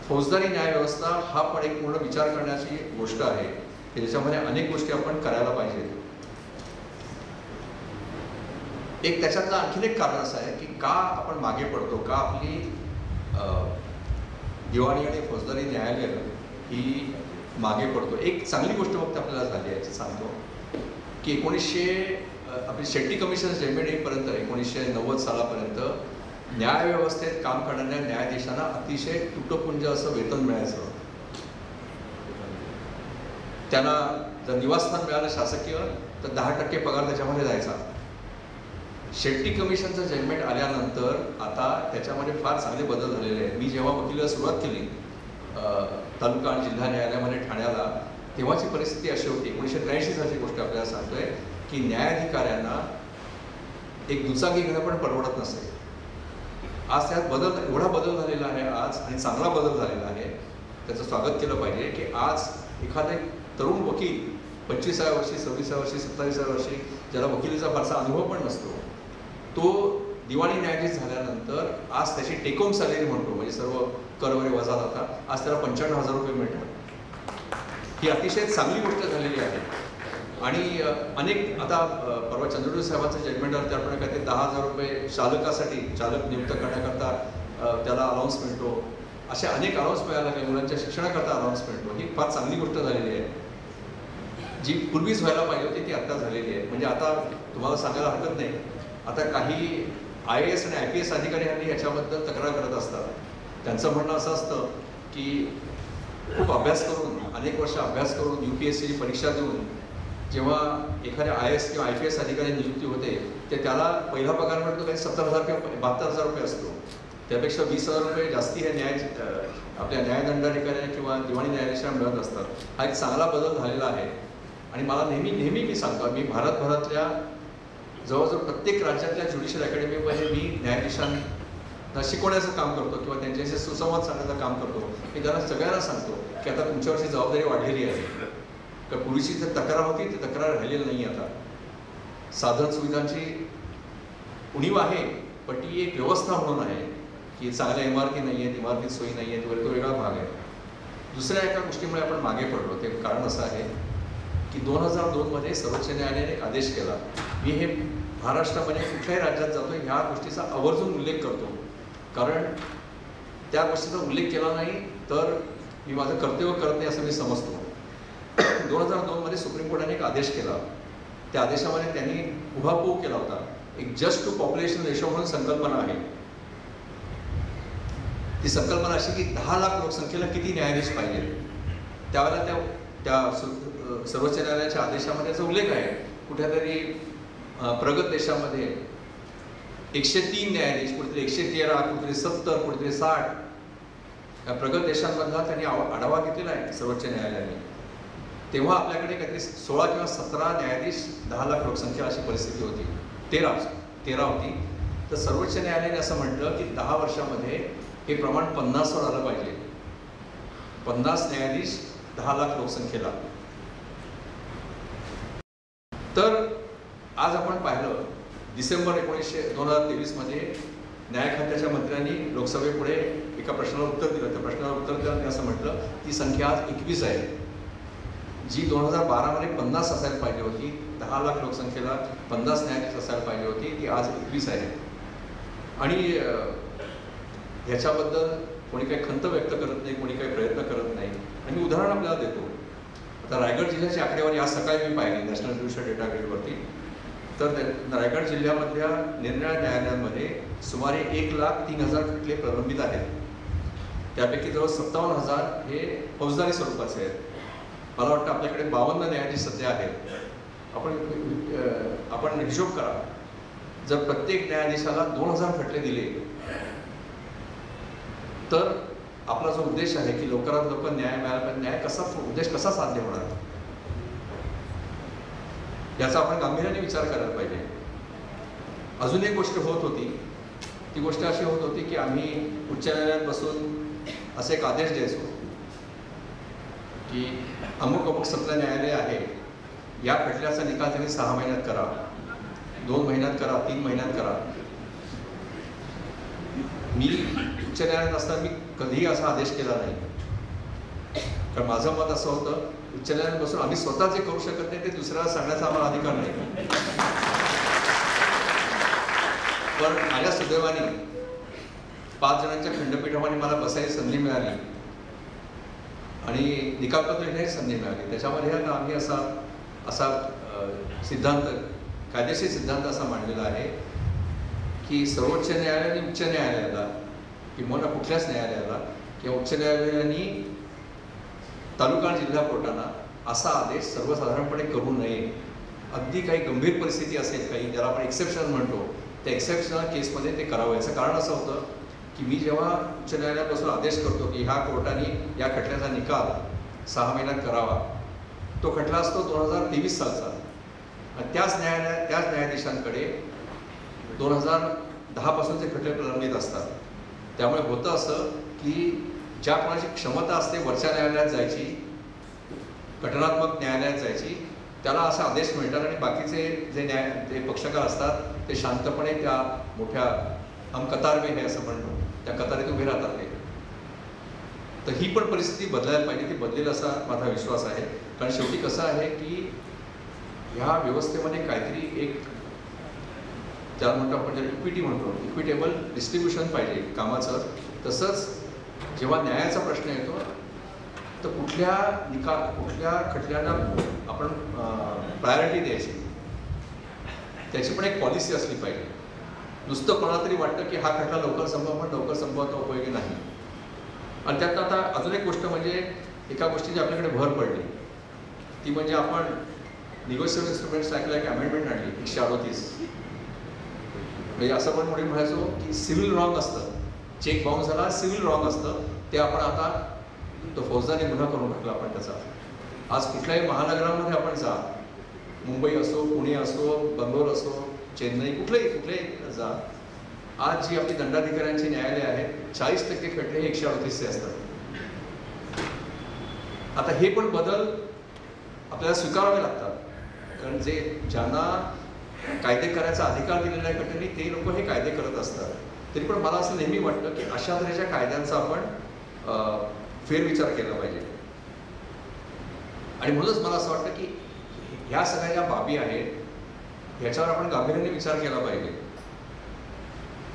फौजदारी न्यायव्यवस्था हा पण एक पूर्ण विचार करण्याची गोष्ट आहे की ज्याच्यामध्ये अनेक गोष्टी आपण करायला पाहिजेत. एक त्याच्यातलं आणखीन एक कारण असं आहे की का आपण मागे पडतो, का आपली दिवाणी आणि फौजदारी न्यायालय ही मागे पडतो. एक चांगली गोष्ट फक्त आपल्याला झाली आहे सांगतो की आपली शेट्टी कमिशन जजमेंट येईपर्यंत 1990 सालापर्यंत न्यायव्यवस्थेत काम करणाऱ्या न्यायाधीशांना अतिशय तुटपुंज असं वेतन मिळायचं. त्यांना जर निवासस्थान मिळालं शासकीय तर 10% पगार त्याच्यामध्ये जायचा. शेट्टी कमिशनचं जजमेंट आल्यानंतर आता त्याच्यामध्ये फार चांगले बदल झालेले आहेत. मी जेव्हा वकिलीला सुरुवात केली तालुका आणि जिल्हा न्यायालयामध्ये ठाण्याला, तेव्हाची परिस्थिती अशी होती, 1983 सालची गोष्ट आपल्याला सांगतोय, की न्यायाधिकाऱ्यांना एक दुचाकी घेणं पण परवडत नसे. आज त्यात एवढा बदल झालेला आहे आज, आणि चांगला बदल झालेला आहे, त्याचं स्वागत केलं पाहिजे. की आज एखादा तरुण वकील 25व्या वर्षी, 26व्या वर्षी, 27व्या वर्षी, ज्याला वकिलीचा फारसा अनुभव पण नसतो, तो दिवाणी न्यायाधीश झाल्यानंतर आज त्याची टेक होम सॅलरी म्हणतो, म्हणजे सर्व कर वगैरे वजा जातात, आज त्याला 55,000 रुपये मिळतात. ही अतिशय चांगली गोष्ट झालेली आहे. आणि अनेक आता परवा चंद्रचूड साहेबांचं जजमेंट आलं त्याप्रमाणे काय ते 10,000 रुपये चालकासाठी, चालक नियुक्त करण्याकरता त्याला अलाउन्स मिळतो. अशा अनेक अलाउन्स मिळायला लागले. मुलांच्या शिक्षणाकरता अलाउन्स मिळतो. ही फार चांगली गोष्ट झालेली आहे. जी पूर्वीच व्हायला पाहिजे होती ती आता झालेली आहे. म्हणजे आता तुम्हाला सांगायला हरकत नाही, आता काही IAS आणि IPS अधिकारी हल्ली याच्याबद्दल तक्रार करत असतात. त्यांचं म्हणणं असं असतं की खूप अभ्यास करून, अनेक वर्ष अभ्यास करून, UPSCची परीक्षा देऊन जेव्हा एखाद्या IAS किंवा IPS अधिकारी नियुक्ती होते, ते त्याला पहिला पगार मिळतो काही 70,000 किंवा 72,000 रुपये असतो. त्यापेक्षा 20,000 रुपये जास्ती हे आपल्या न्यायदंडाधिकाऱ्यांना किंवा दिवाणी न्यायाधीशांना मिळत असतात. हा एक चांगला बदल झालेला आहे. आणि मला नेहमी मी सांगतो, मी भारतभरातल्या जवळजवळ प्रत्येक राज्यातल्या ज्युडिशियल अकॅडमीमध्ये मी न्यायाधीशांना शिकवण्याचं काम करतो किंवा त्यांच्याशी सुसंवाद साधण्याचं काम करतो. मी त्यांना सगळ्यांना सांगतो की आता तुमच्यावरची जबाबदारी वाढलेली आहे. तर पूर्वीची जी तक्रार होती ती तक्रार राहिलेली नाही. आता साधन सुविधांची उणीव आहे, पण ती एक व्यवस्था म्हणून आहे की चांगल्या इमारती नाही आहेत, इमारतीत सोयी नाही आहेत, तो वेगळा भाग आहे. दुसऱ्या एका गोष्टीमुळे आपण मागे पडलो. ते कारण असं आहे की 2002 मध्ये सर्वोच्च न्यायालयाने एक आदेश केला. मी हे महाराष्ट्रामध्ये कुठल्याही राज्यात जातो ह्या गोष्टीचा आवर्जून उल्लेख करतो, कारण त्या गोष्टीचा उल्लेख केला नाही तर मी माझं कर्तव्य करत नाही असं मी समजतो. 2002 मध्ये सुप्रीम कोर्टाने एक आदेश केला. त्या आदेशामध्ये त्यांनी उहापोह केला होता. एक जस्ट टू पॉप्युलेशन रेशो म्हणून संकल्पना आहे. ती संकल्पना अशी की 10 लाख लोकसंख्येला किती न्यायाधीश पाहिजे. त्यावेळेला त्या सर्वोच्च न्यायालयाच्या आदेशामध्ये याचा उल्लेख आहे. कुठेतरी प्रगत देशामध्ये 103 न्यायाधीश, कुठेतरी 113, कुठेतरी 70, कुठेतरी 60 या प्रगत देशांमधला त्यांनी आढावा घेतलेला आहे सर्वोच्च न्यायालयाने. तेव्हा आपल्याकडे काहीतरी 16 किंवा 17 न्यायाधीश 10 लाख लोकसंख्या अशी परिस्थिती होती. 13 होती. तर सर्वोच्च न्यायालयाने असं म्हटलं की 10 वर्षामध्ये हे प्रमाण 50 वर आलं पाहिजे. 50 न्यायाधीश 10 लाख लोकसंख्येला. तर आज आपण पाहिलं डिसेंबर 2023 मध्ये न्याय खात्याच्या मंत्र्यांनी लोकसभेपुढे एका प्रश्नाला उत्तर दिलं. त्या प्रश्नाला उत्तर देताना असं म्हटलं की संख्या आज 21 आहे. जी 2012 मध्ये 50 असायला पाहिजे होती, 10 लाख लोकसंख्येला 50 न्यायाधीश असायला पाहिजे होती, ती आज 21 आहे. आणि ह्याच्याबद्दल कोणी काही खंत व्यक्त करत नाही, कोणी काही प्रयत्न करत नाही. आणि उदाहरण आपल्याला देतो. आता रायगड जिल्ह्याची आकडेवारी आज सकाळी मी पाहिली नॅशनल ज्युडिशियल डेटा ग्रिडवरती. तर रायगड जिल्ह्यामधल्या निरनिराळ्या न्यायालयांमध्ये सुमारे 1,03,000 खटले प्रलंबित आहेत. त्यापैकी जवळ 57,000 हे फौजदारी स्वरूपाचे आहेत. मला वाटतं आपल्याकडे 52 न्यायाधीश सध्या आहेत. आपण हिशोब करा, जर प्रत्येक न्यायाधीशाला 2,000 खटले दिले तर आपला जो उद्देश आहे की लवकरात लवकर न्याय मिळाला पाहिजे, उद्देश कसा साध्य होणार याचा आपण गांभीर्याने विचार करायला पाहिजे. अजून एक गोष्ट होत होती. ती गोष्ट अशी होत होती की आम्ही उच्च न्यायालयात बसून असे एक आदेश द्यायचो की अमुक सत्र न्यायालय आहे, या खटल्याचा निकाल तुम्ही 6 महिन्यात करा, 2 महिन्यात करा, 3 महिन्यात करा. मी उच्च न्यायालयात असताना मी कधीही असा आदेश केला नाही. कारण माझं मत असं होतं, उच्च न्यायालयात बसून आम्ही स्वतः जे करू शकत नाही ते दुसऱ्याला सांगण्याचा आम्हाला अधिकार नाही. पण माझ्या सुदैवाने 5 जणांच्या खंडपीठामध्ये मला बसायची संधी मिळाली. आणि निकालपत्र लिहिण्याची संधी मिळाली. त्याच्यामध्ये आम्ही असा सिद्धांत, कायदेशीर सिद्धांत असा मांडलेला आहे की सर्वोच्च न्यायालय आणि उच्च न्यायालयाला किंवा कुठल्याच न्यायालयाला किंवा उच्च न्यायालयाने तालुका आणि जिल्हा कोर्टांना असा आदेश सर्वसाधारणपणे करू नये. अगदी काही गंभीर परिस्थिती असेल, काही ज्याला आपण एक्सेप्शन म्हणतो, त्या एक्सेप्शनल केसमध्ये ते करावं. याचं कारण असं होतं की मी जेव्हा उच्च न्यायालयापासून आदेश करतो की ह्या कोर्टाने या खटल्याचा निकाल 6 महिन्यात करावा, तो खटला असतो 2023 सालचा. आणि त्याच न्यायाधीशांकडे 2010 पासूनचे खटले प्रलंबित असतात. त्यामुळे होतं असं की ज्या कोणाची क्षमता असते वरच्या न्यायालयात जायची, घटनात्मक न्यायालयात जायची, त्याला असा आदेश मिळतात आणि बाकीचे जे पक्षकार असतात ते शांतपणे त्या मोठ्या हम कतार में है असं म्हणतो, त्या कतारीत उभे राहतात ते. तर ही पण परिस्थिती बदलायला पाहिजे, ती बदलेल असा माझा विश्वास आहे. कारण शेवटी कसं आहे की ह्या व्यवस्थेमध्ये काहीतरी एक ज्याला म्हणतो आपण ज्याला इक्विटी म्हणतो, इक्विटेबल डिस्ट्रीब्युशन पाहिजे कामाचं. तसंच जेव्हा न्यायाचा प्रश्न येतो तर कुठल्या खटल्यांना आपण प्रायोरिटी द्यायची, त्याची पण एक पॉलिसी असली पाहिजे. नुसतं कोणाला तरी वाटतं की हा खटला लवकर संपवा, पण लवकर संपवता उपयोगी नाही. आणि त्यात आता अजून एक गोष्ट म्हणजे एका गोष्टीची आपल्याकडे भर पडली, ती म्हणजे आपण निगोशिएबल इन्स्ट्रुमेंट्स ॲक्टला एक अमेंडमेंट आणली 138. म्हणजे असं पण म्हणून म्हणायचो की सिव्हिल रॉंग असतं, चेक बाउन्स झाला सिव्हिल रॉंग असतं, ते आपण आता तो फौजदारी गुन्हा करून टाकला आपण त्याचा. आज कुठल्याही महानगरामध्ये आपण जा, मुंबई असो, पुणे असो, बंगलोर असो, चेन्नई, कुठलेही जा, आज जी आपली दंडाधिकाऱ्यांची न्यायालय आहेत 40% खटले 138चे असतात. आता हे पण बदल आपल्याला स्वीकारावे लागतात, कारण ज्यांना कायदे करायचा अधिकार दिलेला आहे घटनेने ते लोक हे कायदे करत असतात. तरी पण मला असं नेहमी वाटतं की अशा तऱ्हेच्या कायद्यांचा आपण फेरविचार केला पाहिजे. आणि म्हणूनच मला असं वाटतं की ह्या सगळ्या ज्या बाबी आहेत ह्याच्यावर आपण गांभीर्याने विचार केला पाहिजे.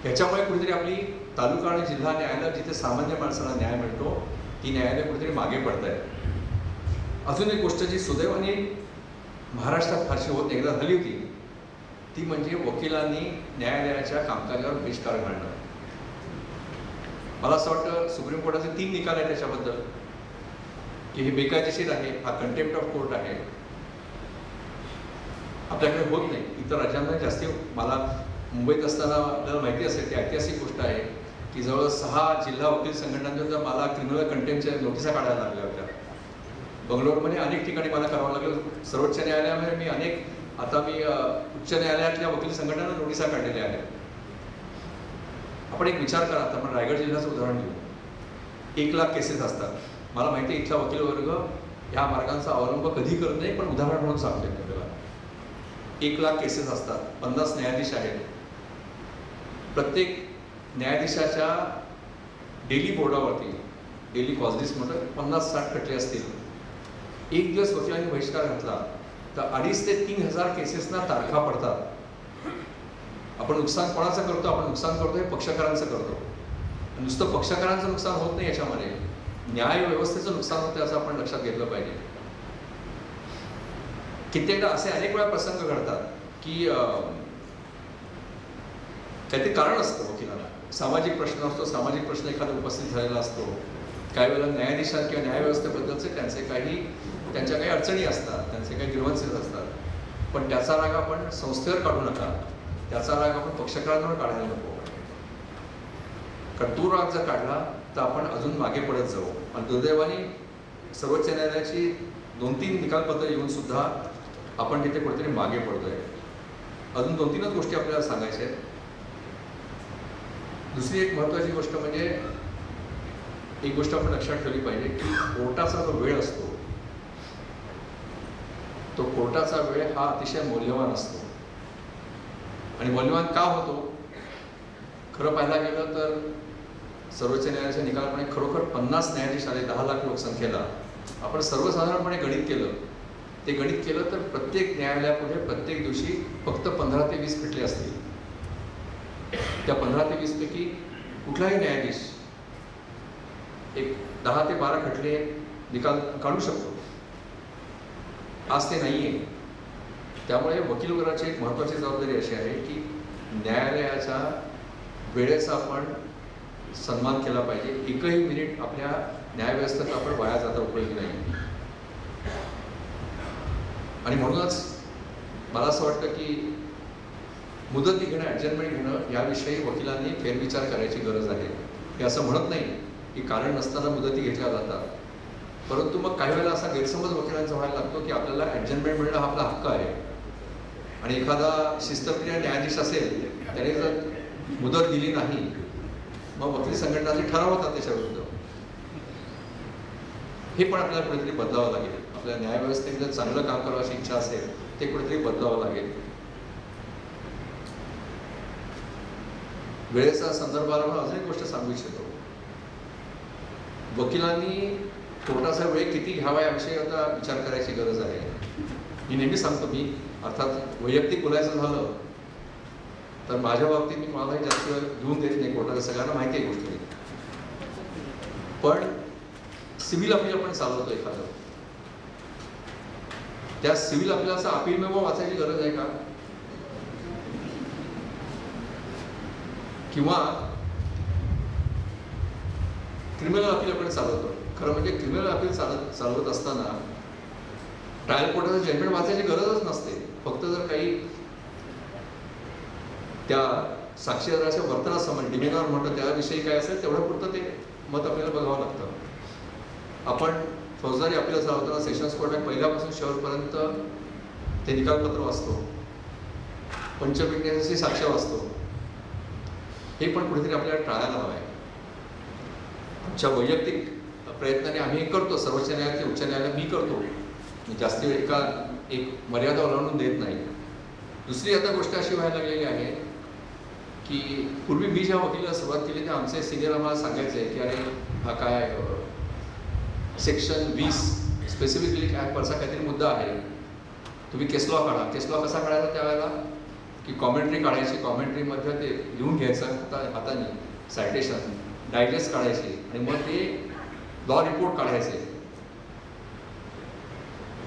ह्याच्यामुळे कुठेतरी आपली तालुका आणि जिल्हा न्यायालय जिथे सामान्य माणसाला न्याय मिळतो ती न्यायालय कुठेतरी मागे पडत आहे. अजून एक गोष्ट जी सुदैवाने महाराष्ट्रात फारशी होत एकदा झाली होती, ती म्हणजे वकिलांनी न्यायालयाच्या कामकाजावर बहिष्कार घालणं. मला असं वाटतं सुप्रीम कोर्टाचे 3 निकाल आहेत त्याच्याबद्दल की हे बेकायदेशीर आहे, हा कंटेम्प्ट ऑफ कोर्ट आहे. आपल्याकडे होत नाही, इतर राज्यांमध्ये जास्ती. मला मुंबईत असताना आपल्याला माहिती असेल ती ऐतिहासिक गोष्ट आहे की जवळ 6 जिल्हा वकील संघटनांच्या मला क्रिमिनल कंटेम्प्टच्या नोटिसा काढायला लागल्या होत्या. बंगलोरमध्ये अनेक ठिकाणी मला करावं लागलं. सर्वोच्च न्यायालयामध्ये मी आता मी उच्च न्यायालयातल्या वकील संघटनांना नोटिसा काढलेल्या आहेत. आपण एक विचार करा, आता आपण रायगड जिल्ह्याचं उदाहरण घेऊ. 1 लाख केसेस असतात. मला माहिती आहे इथला वकील वर्ग ह्या मार्गांचा अवलंब कधी करत नाही, पण उदाहरण म्हणून सांगतोय आपल्याला. 1 लाख केसेस असतात, 50 न्यायाधीश आहेत. प्रत्येक न्यायाधीशाच्या डेली बोर्डावरती, डेली कॉजलीस म्हणतात, 50-60 खटले असतील. एक दिवस वकिलांनी बहिष्कार घातला तर 2,500 ते 3,000 केसेसना तारखा पडतात. आपण नुकसान कोणाचं करतो? आपण नुकसान करतो हे पक्षकारांचं करतो. नुसतं पक्षकारांचं नुकसान होत नाही, याच्यामध्ये न्याय व्यवस्थेचं नुकसान होतं असं आपण लक्षात घेतलं पाहिजे. कित्येकदा असे अनेक वेळा प्रसंग घडतात की काहीतरी कारण असतं वकिलांना, सामाजिक प्रश्न असतो, सामाजिक प्रश्न एखादा उपस्थित झालेला असतो. काही वेळेला न्यायाधीशात किंवा न्यायव्यवस्थेबद्दलचे त्यांच्या काही अडचणी असतात, त्यांचे काही ग्रीव्हन्सेस असतात. पण त्याचा राग आपण संस्थेवर काढू नका, त्याचा राग आपण पक्षकारांवर काढायला नको. कारण तो राग जर काढला तर आपण अजून मागे पडत जाऊ. आणि दुर्दैवाने सर्वोच्च न्यायालयाची 2-3 निकालपत्र येऊन सुद्धा आपण तिथे कुठेतरी मागे पडतोय. अजून 2-3च गोष्टी आपल्याला सांगायच्या आहेत. दुसरी एक महत्त्वाची गोष्ट म्हणजे एक गोष्ट आपण लक्षात ठेवली पाहिजे की कोर्टाचा जो वेळ असतो, तो कोर्टाचा वेळ हा अतिशय मौल्यवान असतो. आणि मौल्यवान का होतो? खरं पाहायला गेलं तर सर्वोच्च न्यायालयाच्या निकालाप्रमाणे खरोखर 50 न्यायाधीश आले 10 लाख लोकसंख्येला. आपण सर्वसाधारणपणे गणित केलं तर प्रत्येक न्यायालयापुढे प्रत्येक दिवशी फक्त 15 ते 20 खटले असतील. त्या 15 ते 20 पैकी कुठलाही न्यायाधीश एक 10 ते 12 खटले निकाल काढू शकतो. आज ते नाही आहे. त्यामुळे वकील वर्गाची एक महत्त्वाची जबाबदारी अशी आहे की न्यायालयाच्या वेळेचा आपण सन्मान केला पाहिजे. एकही मिनिट आपल्या न्यायव्यवस्थेत आपण वाया जाता उपयोगी नाही. आणि म्हणूनच मला असं वाटतं की मुदती घेणं, ॲडजस्टमेंट घेणं याविषयी वकिलांनी फेरविचार करायची गरज आहे. हे असं म्हणत नाही की कारण नसताना मुदती घेतल्या जातात, परंतु मग काही वेळेला असा गैरसमज वकिलांचा व्हायला लागतो की आपल्याला ॲडजस्टमेंट मिळणं हा आपला हक्क आहे आणि एखादा शिस्तप्रिय न्यायाधीश असेल त्याने जर मुदत दिली नाही मग वकील संघटनाचे ठराव होतात त्याच्याविरुद्ध. हे पण आपल्याला कुठेतरी बदलावं लागेल. आपल्या न्यायव्यवस्थेत जर चांगलं काम करायची इच्छा असेल ते कुठेतरी बदलावं लागेल. वेळेचा संदर्भाला अजून एक गोष्ट सांगू इच्छितो. वकिलांनी कोर्टाचा वेळ किती घ्यावा याविषयी आता विचार करायची गरज आहे. मी नेहमी सांगतो, मी अर्थात वैयक्तिक बोलायचं झालं तर माझ्या बाबतीत मी कोणालाही जास्त वेळ घेऊन देत नाही कोर्टाला, सगळ्यांना माहिती आहे गोष्टी. पण सिव्हिल अपील आपण चालवतो एखादं, त्या सिव्हिल अपीलाचा अपील मेमो वाचायची गरज आहे का? किंवा क्रिमिनल अपील आपण चालवतो. खरं म्हणजे क्रिमिनल अपील चालवत असताना ट्रायल कोर्टाचं जजमेंट वाचायची गरजच नसते. फक्त जर काही त्या साक्षीदाराच्या वर्तनासंबंधी डिमेनॉर म्हणतो त्याविषयी काय असेल तेवढं पुरतं ते मत आपल्याला बघावं लागतं. आपण फौजदारी अपील चालवताना सेशन्स कोर्टात पहिल्यापासून शेवटपर्यंत ते निकालपत्र वाचतो, पंचविज्ञानाची साक्ष वाचतो. हे पण कुठेतरी आपल्याला टाळायला हवं आहे. आमच्या वैयक्तिक प्रयत्नाने आम्ही हे करतो. सर्वोच्च न्यायालय ते उच्च न्यायालय मी करतो. मी जास्ती वेळ एक मर्यादा ओलांडून देत नाही. दुसरी आता गोष्ट अशी व्हायला लागलेली आहे की पूर्वी मी ज्या वकिलाला सुरुवात केली तेव्हा आमचे सिनियर आम्हाला सांगायचे की अरे हा काय सेक्शन 20 स्पेसिफिकली ॲक्टवरचा काहीतरी मुद्दा आहे, तुम्ही केस लॉ काढा. केस लॉ कसा काढायचा त्यावेळेला की कॉमेंट्री काढायची, कॉमेंट्रीमध्ये ते लिहून घ्यायचं हाताने, सायटेशन डायजेस्ट काढायचे आणि मग ते लॉ रिपोर्ट काढायचे.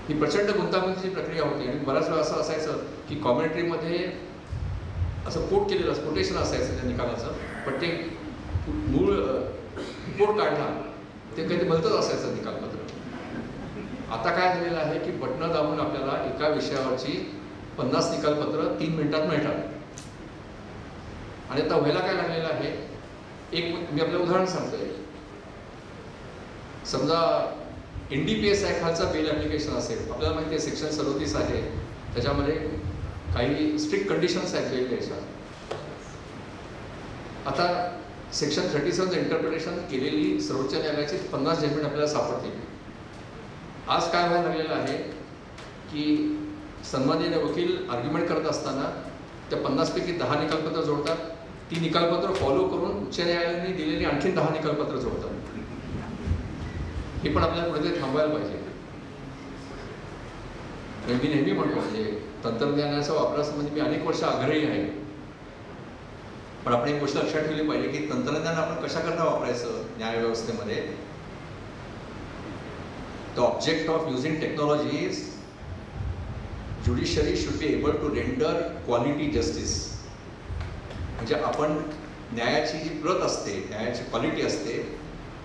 ही प्रचंड गुंतागुंतीची प्रक्रिया होती आणि बऱ्याच वेळा असं असायचं की कॉमेंट्रीमध्ये असं कोटेशन असायचं त्या निकालाचं, पण ते मूळ रिपोर्ट काढला ते काही भलतंच असायचं निकालपत्र. आता काय झालेलं आहे की बटणं दाबून आपल्याला एका विषयावरची 50 निकालपत्र 3 मिनिटात मिळतात. आणि आता व्हायला काय लागलेलं आहे, एक मी आपलं उदाहरण सांगतोय. समजा NDPS खालचा बेल ॲप्लिकेशन असेल, आपल्याला माहिती आहे सेक्शन 37 आहे, त्याच्यामध्ये काही स्ट्रिक्ट कंडिशन्स आहेत बेल द्यायच्या. आता सेक्शन 37चं इंटरप्रिटेशन केलेली सर्वोच्च न्यायालयाची 50 जजमेंट आपल्याला सापडतील. आज काय व्हायला लागलेलं आहे की सन्माननीय वकील आर्ग्युमेंट करत असताना त्या 50 पैकी 10 निकालपत्र जोडतात. ती निकालपत्र फॉलो करून उच्च न्यायालयाने दिलेली आणखी 10 निकालपत्र जोडतात. हे पण आपल्याला कुठेतरी थांबवायला पाहिजे. मी नेहमी म्हणतो म्हणजे तंत्रज्ञानाच्या वापरासंबंधी मी अनेक वर्ष आग्रही आहे, पण आपण एक गोष्ट लक्षात ठेवली पाहिजे की तंत्रज्ञान आपण कशाकरता वापरायचं न्यायव्यवस्थेमध्ये. The object of using technology is judiciary should be able to render quality justice. म्हणजे आपण न्यायाची जी प्रत असते, न्यायाची क्वालिटी असते,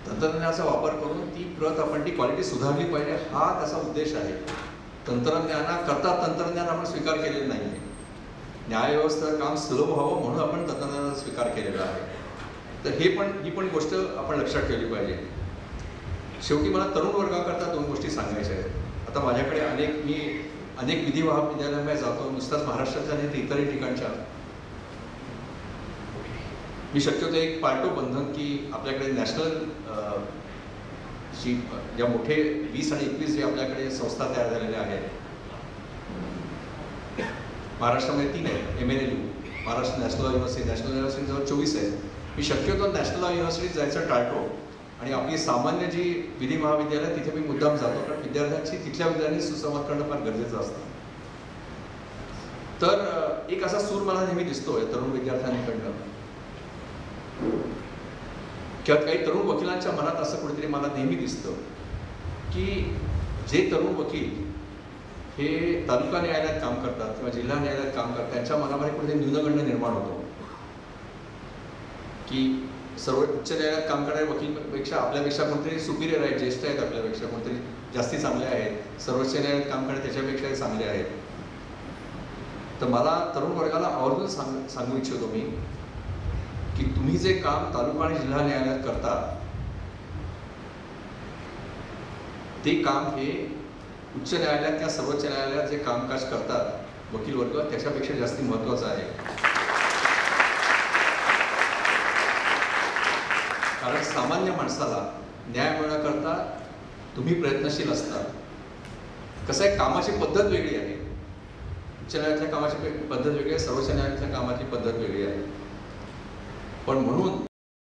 तंत्रज्ञानाचा वापर करून ती प्रत आपण ती क्वालिटी सुधारली पाहिजे, हा त्याचा उद्देश आहे. तंत्रज्ञानाकरता तंत्रज्ञान आपण स्वीकार केलेलं नाही आहे. न्यायव्यवस्थेचं काम सुलभ व्हावं म्हणून आपण तंत्रज्ञानाचा स्वीकार केलेला आहे. तर ही पण गोष्ट आपण लक्षात ठेवली पाहिजे. शेवटी मला तरुण वर्गाकरता 2 गोष्टी सांगायच्या आहेत. आता माझ्याकडे मी अनेक विधी महाविद्यालयामध्ये जातो, नुसताच महाराष्ट्राच्या आणि इतरही ठिकाणच्या. मी शक्यतो एक पाळतो बंधन की आपल्याकडे नॅशनल ज्या मोठे 20 आणि 21 जे आपल्याकडे संस्था तयार झालेल्या आहेत, महाराष्ट्रामध्ये 3 आहेत. MNLU, Maharashtra national law university, national university जवळ 24 आहेत. मी शक्यतो नॅशनल लॉ युनिव्हर्सिटीत जायचं टाळतो आणि आपली सामान्य जी विधी महाविद्यालय तिथे मी मुद्दाम जातो, कारण तिथल्या विद्यार्थ्यांनी सुसंवाद करणं फार गरजेचं असतं. तर एक असा सूर मला नेहमी दिसतोय तरुण विद्यार्थ्यांकडनं, किंवा काही तरुण वकिलांच्या मनात असं कुठेतरी मला नेहमी दिसतं की जे तरुण वकील हे तालुका न्यायालयात काम करतात किंवा जिल्हा न्यायालयात काम करतात त्यांच्या मनामध्ये कुठे न्यूनगंड निर्माण होतो की सर्व उच्च न्यायालयात काम करणाऱ्या वकीलपेक्षा आपल्यापेक्षा कोणतरी सुपिरियर आहेत, ज्येष्ठ आहेत, आपल्यापेक्षा कोणतरी जास्ती चांगले आहेत, सर्वोच्च न्यायालयात काम करणारे त्याच्यापेक्षाही चांगले आहेत. तर मला तरुण वर्गाला आवर्जून सांगू इच्छितो मी की तुम्ही जे काम तालुका आणि जिल्हा न्यायालयात करता ते काम हे उच्च न्यायालयात किंवा सर्वोच्च न्यायालयात जे कामकाज करतात वकील वर्ग त्याच्यापेक्षा जास्त महत्त्वाचं आहे. कारण सामान्य माणसाला न्याय मिळण्याकरता तुम्ही प्रयत्नशील असता. कसं आहे, कामाची पद्धत वेगळी आहे. उच्च न्यायालयातल्या कामाची पद्धत वेगळी आहे, सर्वोच्च न्यायालयातल्या कामाची पद्धत वेगळी आहे. पण म्हणून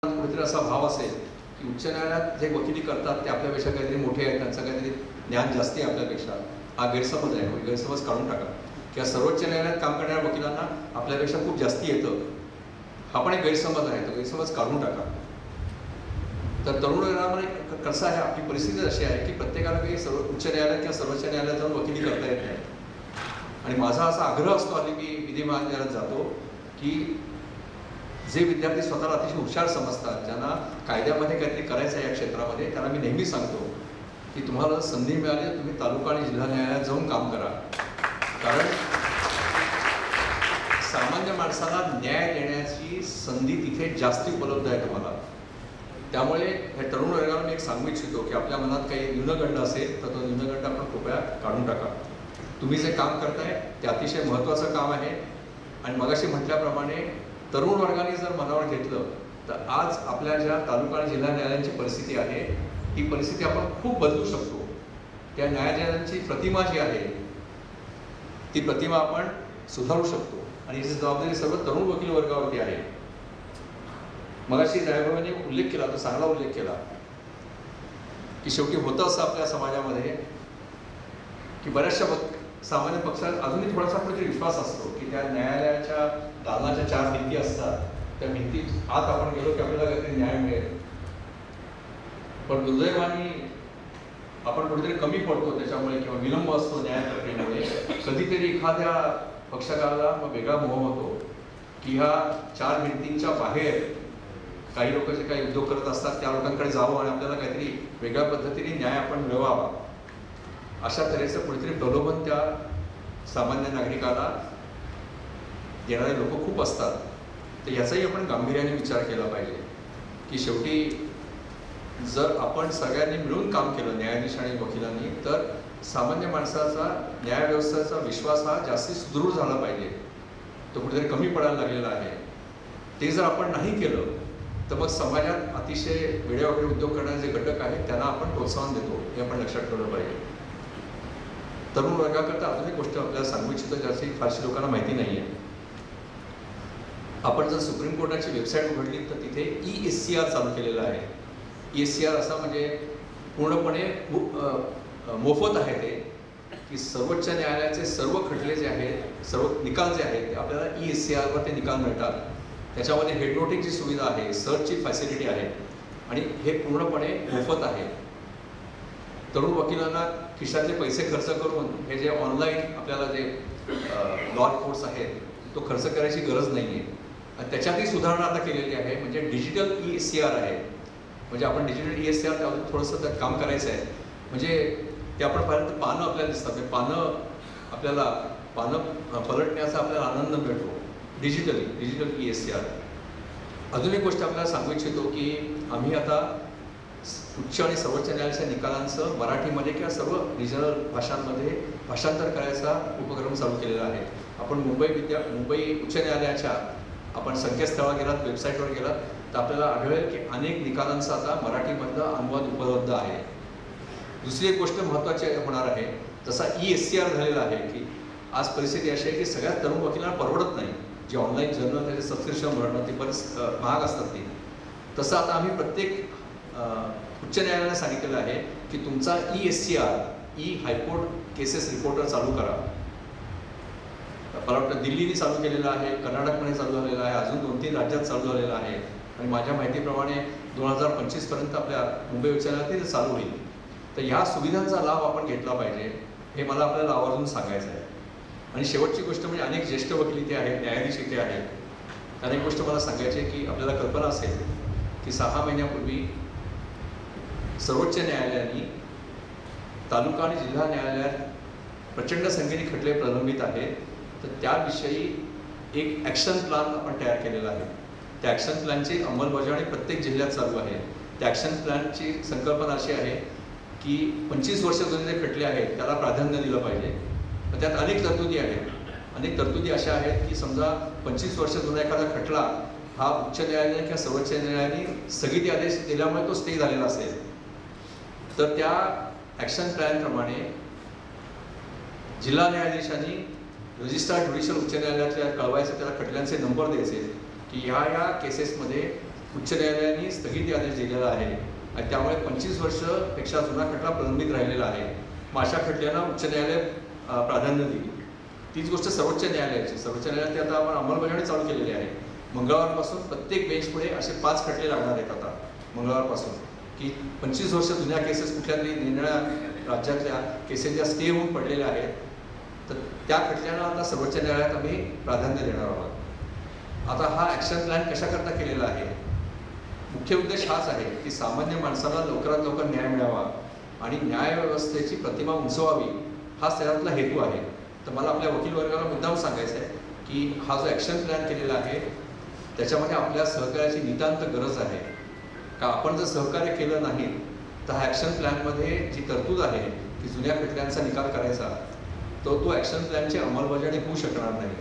कुठेतरी असा भाव असेल की उच्च न्यायालयात जे वकिली करतात ते आपल्यापेक्षा काहीतरी मोठे आहेत, त्यांचं काहीतरी ज्ञान जास्ती आहे आपल्यापेक्षा, हा गैरसमज आहे. गैरसमज काढून टाका. किंवा सर्वोच्च न्यायालयात काम करणाऱ्या वकिलांना आपल्यापेक्षा खूप जास्ती येतं, हा पण एक गैरसमज आहे. तो गैरसमज काढून टाका. तर तरुण वर्गामध्ये कसं आहे, आपली परिस्थिती अशी आहे की प्रत्येकाला काही उच्च न्यायालयात किंवा सर्वोच्च न्यायालयात जाऊन वकिली करता येत नाही. आणि माझा असा आग्रह असतो, आणि मी विधी महाविद्यालयात जातो की जे विद्यार्थी स्वतःला अतिशय हुशार समजतात, ज्यांना कायद्यामध्ये काहीतरी करायचं आहे या क्षेत्रामध्ये, त्यांना मी नेहमी सांगतो की तुम्हाला संधी मिळाली तर तुम्ही तालुका आणि जिल्हा न्यायालयात जाऊन काम करा. कारण सामान्य माणसाला न्याय देण्याची संधी तिथे जास्ती उपलब्ध आहे तुम्हाला. त्यामुळे या तरुण वर्गाला मी एक सांगू इच्छितो की आपल्या मनात काही न्यूनगंड असेल तर तो न्यूनगंड आपण कृपया काढून टाका. तुम्ही जे काम करताय ते अतिशय महत्त्वाचं काम आहे. आणि मगाशी म्हटल्याप्रमाणे तरुण वर्गाने जर मनावर घेतलं तर आज आपल्या ज्या तालुका आणि जिल्हा न्यायालयांची परिस्थिती आहे ही परिस्थिती आपण खूप बदलू शकतो. त्या न्यायालयांची प्रतिमा जी आहे ती प्रतिमा आपण सुधारू शकतो. आणि याची जबाबदारी सर्व तरुण वकील वर्गावरती आहे. मगाशी न्यायभावाने उल्लेख केला, तो चांगला उल्लेख केला की शेवटी होतं असं आपल्या समाजामध्ये की बऱ्याचशा सामान्य पक्षात अजूनही थोडासा कुठेतरी विश्वास असतो की त्या न्यायालयाच्या दालनाच्या 4 भिंती असतात, त्या भिंतीत आत आपण गेलो की आपल्याला काहीतरी न्याय मिळेल. पण दुर्दैवाने आपण कुठेतरी कमी पडतो त्याच्यामुळे, किंवा विलंब असतो न्याय प्रक्रियेमुळे. कधीतरी एखाद्या पक्षकाराला वेगळा मोह होतो की ह्या 4 भिंतींच्या बाहेर काही लोक जे काही उद्योग करत असतात त्या लोकांकडे जावं आणि आपल्याला काहीतरी वेगळ्या पद्धतीने न्याय आपण मिळवावा, अशा तऱ्हेचं कुठेतरी प्रलोभन त्या सामान्य नागरिकाला देणारे लोक खूप असतात. तर याचाही आपण गांभीर्याने विचार केला पाहिजे की शेवटी जर आपण सगळ्यांनी मिळून काम केलं, न्यायाधीश आणि वकिलांनी, तर सामान्य माणसाचा न्यायव्यवस्थेचा विश्वास हा जास्ती सुदृढ झाला पाहिजे. तो कुठेतरी कमी पडायला लागलेला आहे. ते जर आपण नाही केलं तर मग समाजात अतिशय वेडेवाकडे उद्योग करणारे जे घटक आहेत त्यांना आपण प्रोत्साहन देतो, हे आपण लक्षात ठेवलं पाहिजे. तरुण वर्गाकरता अजून एक गोष्ट आपल्याला सांगू इच्छितो ज्याची फारशी लोकांना माहिती नाही आहे. आपण जर सुप्रीम कोर्टाची वेबसाईट उघडली तर तिथे ESCR चालू केलेलं आहे. ESCR असा म्हणजे पूर्णपणे मोफत आहे ते, की सर्वोच्च न्यायालयाचे सर्व खटले जे आहेत, सर्व निकाल जे आहेत ते आपल्याला ESCR वर ते निकाल मिळतात. त्याच्यामध्ये हेड नोटिंगची सुविधा आहे, सर्चची फॅसिलिटी आहे आणि हे पूर्णपणे मोफत आहे. तरुण वकिलांना खिशातले पैसे खर्च करून हे जे ऑनलाईन आपल्याला जे लॉ कोर्स आहेत तो खर्च करायची गरज नाही आहे. आणि त्याच्यातही सुधारणा आता केलेली आहे, म्हणजे डिजिटल ESCR आहे. म्हणजे आपण डिजिटल ESCR त्यावर थोडंसं त्यात काम करायचं आहे. म्हणजे ते आपण पाहिलं तर पानं आपल्याला दिसतात, आपल्याला पानं पलटण्याचा आपल्याला आनंद मिळतो डिजिटल ESCR. अजून एक गोष्ट आपल्याला सांगू इच्छितो की आम्ही आता उच्च आणि सर्वोच्च न्यायालयाच्या निकालांचं मराठीमध्ये किंवा सर्व रिजनल भाषांमध्ये भाषांतर करायचा उपक्रम चालू केलेला आहे. आपण मुंबई उच्च न्यायालयाच्या आपण संकेतस्थळावर गेलात, वेबसाईटवर गेलात तर आपल्याला आढळेल की अनेक निकालांचा आता मराठीमधला अनुवाद उपलब्ध आहे. दुसरी एक गोष्ट महत्त्वाची होणार आहे, जसा ESCR झालेला आहे की आज परिस्थिती अशी आहे की सगळ्यात तरुण वकिलांना परवडत नाही. जे ऑनलाईन जर्नल त्याचे सबस्क्रिप्शन भरणं ते बरेच महाग असतात ते. तसं आता आम्ही प्रत्येक उच्च न्यायालयाने सांगितलेलं आहे की तुमचा ESCR हायकोर्ट केसेस रिपोर्टर चालू करा. मला वाटतं दिल्लीने चालू केलेलं आहे, कर्नाटकमध्ये चालू झालेलं आहे, अजून 2-3 राज्यात चालू झालेलं आहे आणि माझ्या माहितीप्रमाणे 2025 पर्यंत आपल्या मुंबई उच्च न्यायालयात ते चालू होईल. तर ह्या सुविधांचा लाभ आपण घेतला पाहिजे, हे मला आपल्याला आवर्जून सांगायचं आहे. आणि शेवटची गोष्ट म्हणजे अनेक ज्येष्ठ वकील इथे आहेत, न्यायाधीश इथे आहेत. त्याने एक गोष्ट मला सांगायची आहे की आपल्याला कल्पना असेल की 6 महिन्यापूर्वी सर्वोच्च न्यायालयाने तालुका आणि जिल्हा न्यायालयात प्रचंड संख्येने खटले प्रलंबित आहेत. तर त्याविषयी एक ॲक्शन प्लॅन आपण तयार केलेला आहे. त्या ॲक्शन प्लॅनची अंमलबजावणी प्रत्येक जिल्ह्यात चालू आहे. त्या ॲक्शन प्लॅनची संकल्पना अशी आहे की 25 वर्ष जुने जे खटले आहेत त्याला प्राधान्य दिलं पाहिजे. त्यात अनेक तरतुदी आहेत. अनेक तरतुदी अशा आहेत की समजा 25 वर्ष जुना एखादा खटला हा उच्च न्यायालयाने किंवा सर्वोच्च न्यायालयाने स्थगिती आदेश दिल्यामुळे तो स्टे झालेला असेल, तर त्या ॲक्शन प्लॅनप्रमाणे जिल्हा न्यायाधीशांनी रजिस्ट्रार ज्युडिशियल उच्च न्यायालयातल्या कळवायचं, त्याला खटल्यांचे नंबर द्यायचे की ह्या केसेसमध्ये उच्च न्यायालयाने स्थगिती आदेश दिलेला आहे आणि त्यामुळे 25 वर्षपेक्षा जुना खटला प्रलंबित राहिलेला आहे. मग अशा खटल्यांना उच्च न्यायालय प्राधान्य देईल. तीच गोष्ट सर्वोच्च न्यायालयाची. सर्वोच्च न्यायालयात आता आपण अंमलबजावणी चालू केलेली आहे. मंगळवारपासून प्रत्येक बेंचपुढे असे 5 खटले लागणार आहेत आता मंगळवारपासून, की 25 वर्ष जुन्या केसेस कुठल्या तरी निर्णया राज्यातल्या केसेस ज्या स्टे होऊन पडलेल्या आहेत, तर त्या खटल्यांना आता सर्वोच्च न्यायालयात आम्ही प्राधान्य देणार आहोत. आता हा ॲक्शन प्लॅन कशाकरता केलेला आहे? मुख्य उद्देश हाच आहे की सामान्य माणसाला लवकरात लवकर न्याय मिळावा आणि न्यायव्यवस्थेची प्रतिमा उंचवावी, हाच त्याच्यातला हेतू आहे. तर मला आपल्या वकील वर्गाला मुद्दाम सांगायचं आहे की हा जो ॲक्शन प्लॅन केलेला आहे त्याच्यामध्ये आपल्या सहकार्याची नितांत गरज आहे. का आपण जर सहकार्य केलं नाही तर हा ॲक्शन प्लॅनमध्ये जी तरतूद आहे की जुन्या खटल्यांचा निकाल करायचा, तो ॲक्शन प्लॅनची अंमलबजावणी होऊ शकणार नाही.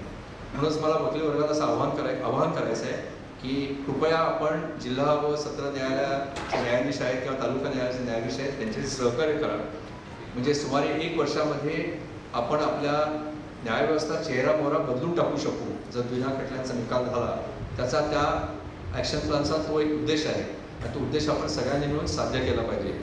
म्हणूनच मला वकील वर्गाला असं आवाहन करायचं आहे की कृपया आपण जिल्हा व सत्र न्यायालयाचे न्यायाधीश आहेत किंवा तालुका न्यायालयाचे न्यायाधीश आहेत त्यांच्याशी सहकार्य करा. म्हणजे सुमारे 1 वर्षामध्ये आपण आपल्या न्यायव्यवस्था चेहरामोहरा बदलून टाकू शकू. जर जुन्या खटल्यांचा निकाल झाला, त्याचा त्या ॲक्शन प्लॅनचा तो एक उद्देश आहे. तो उद्देश आपण सगळ्यांनी मिळून साध्य केला पाहिजे.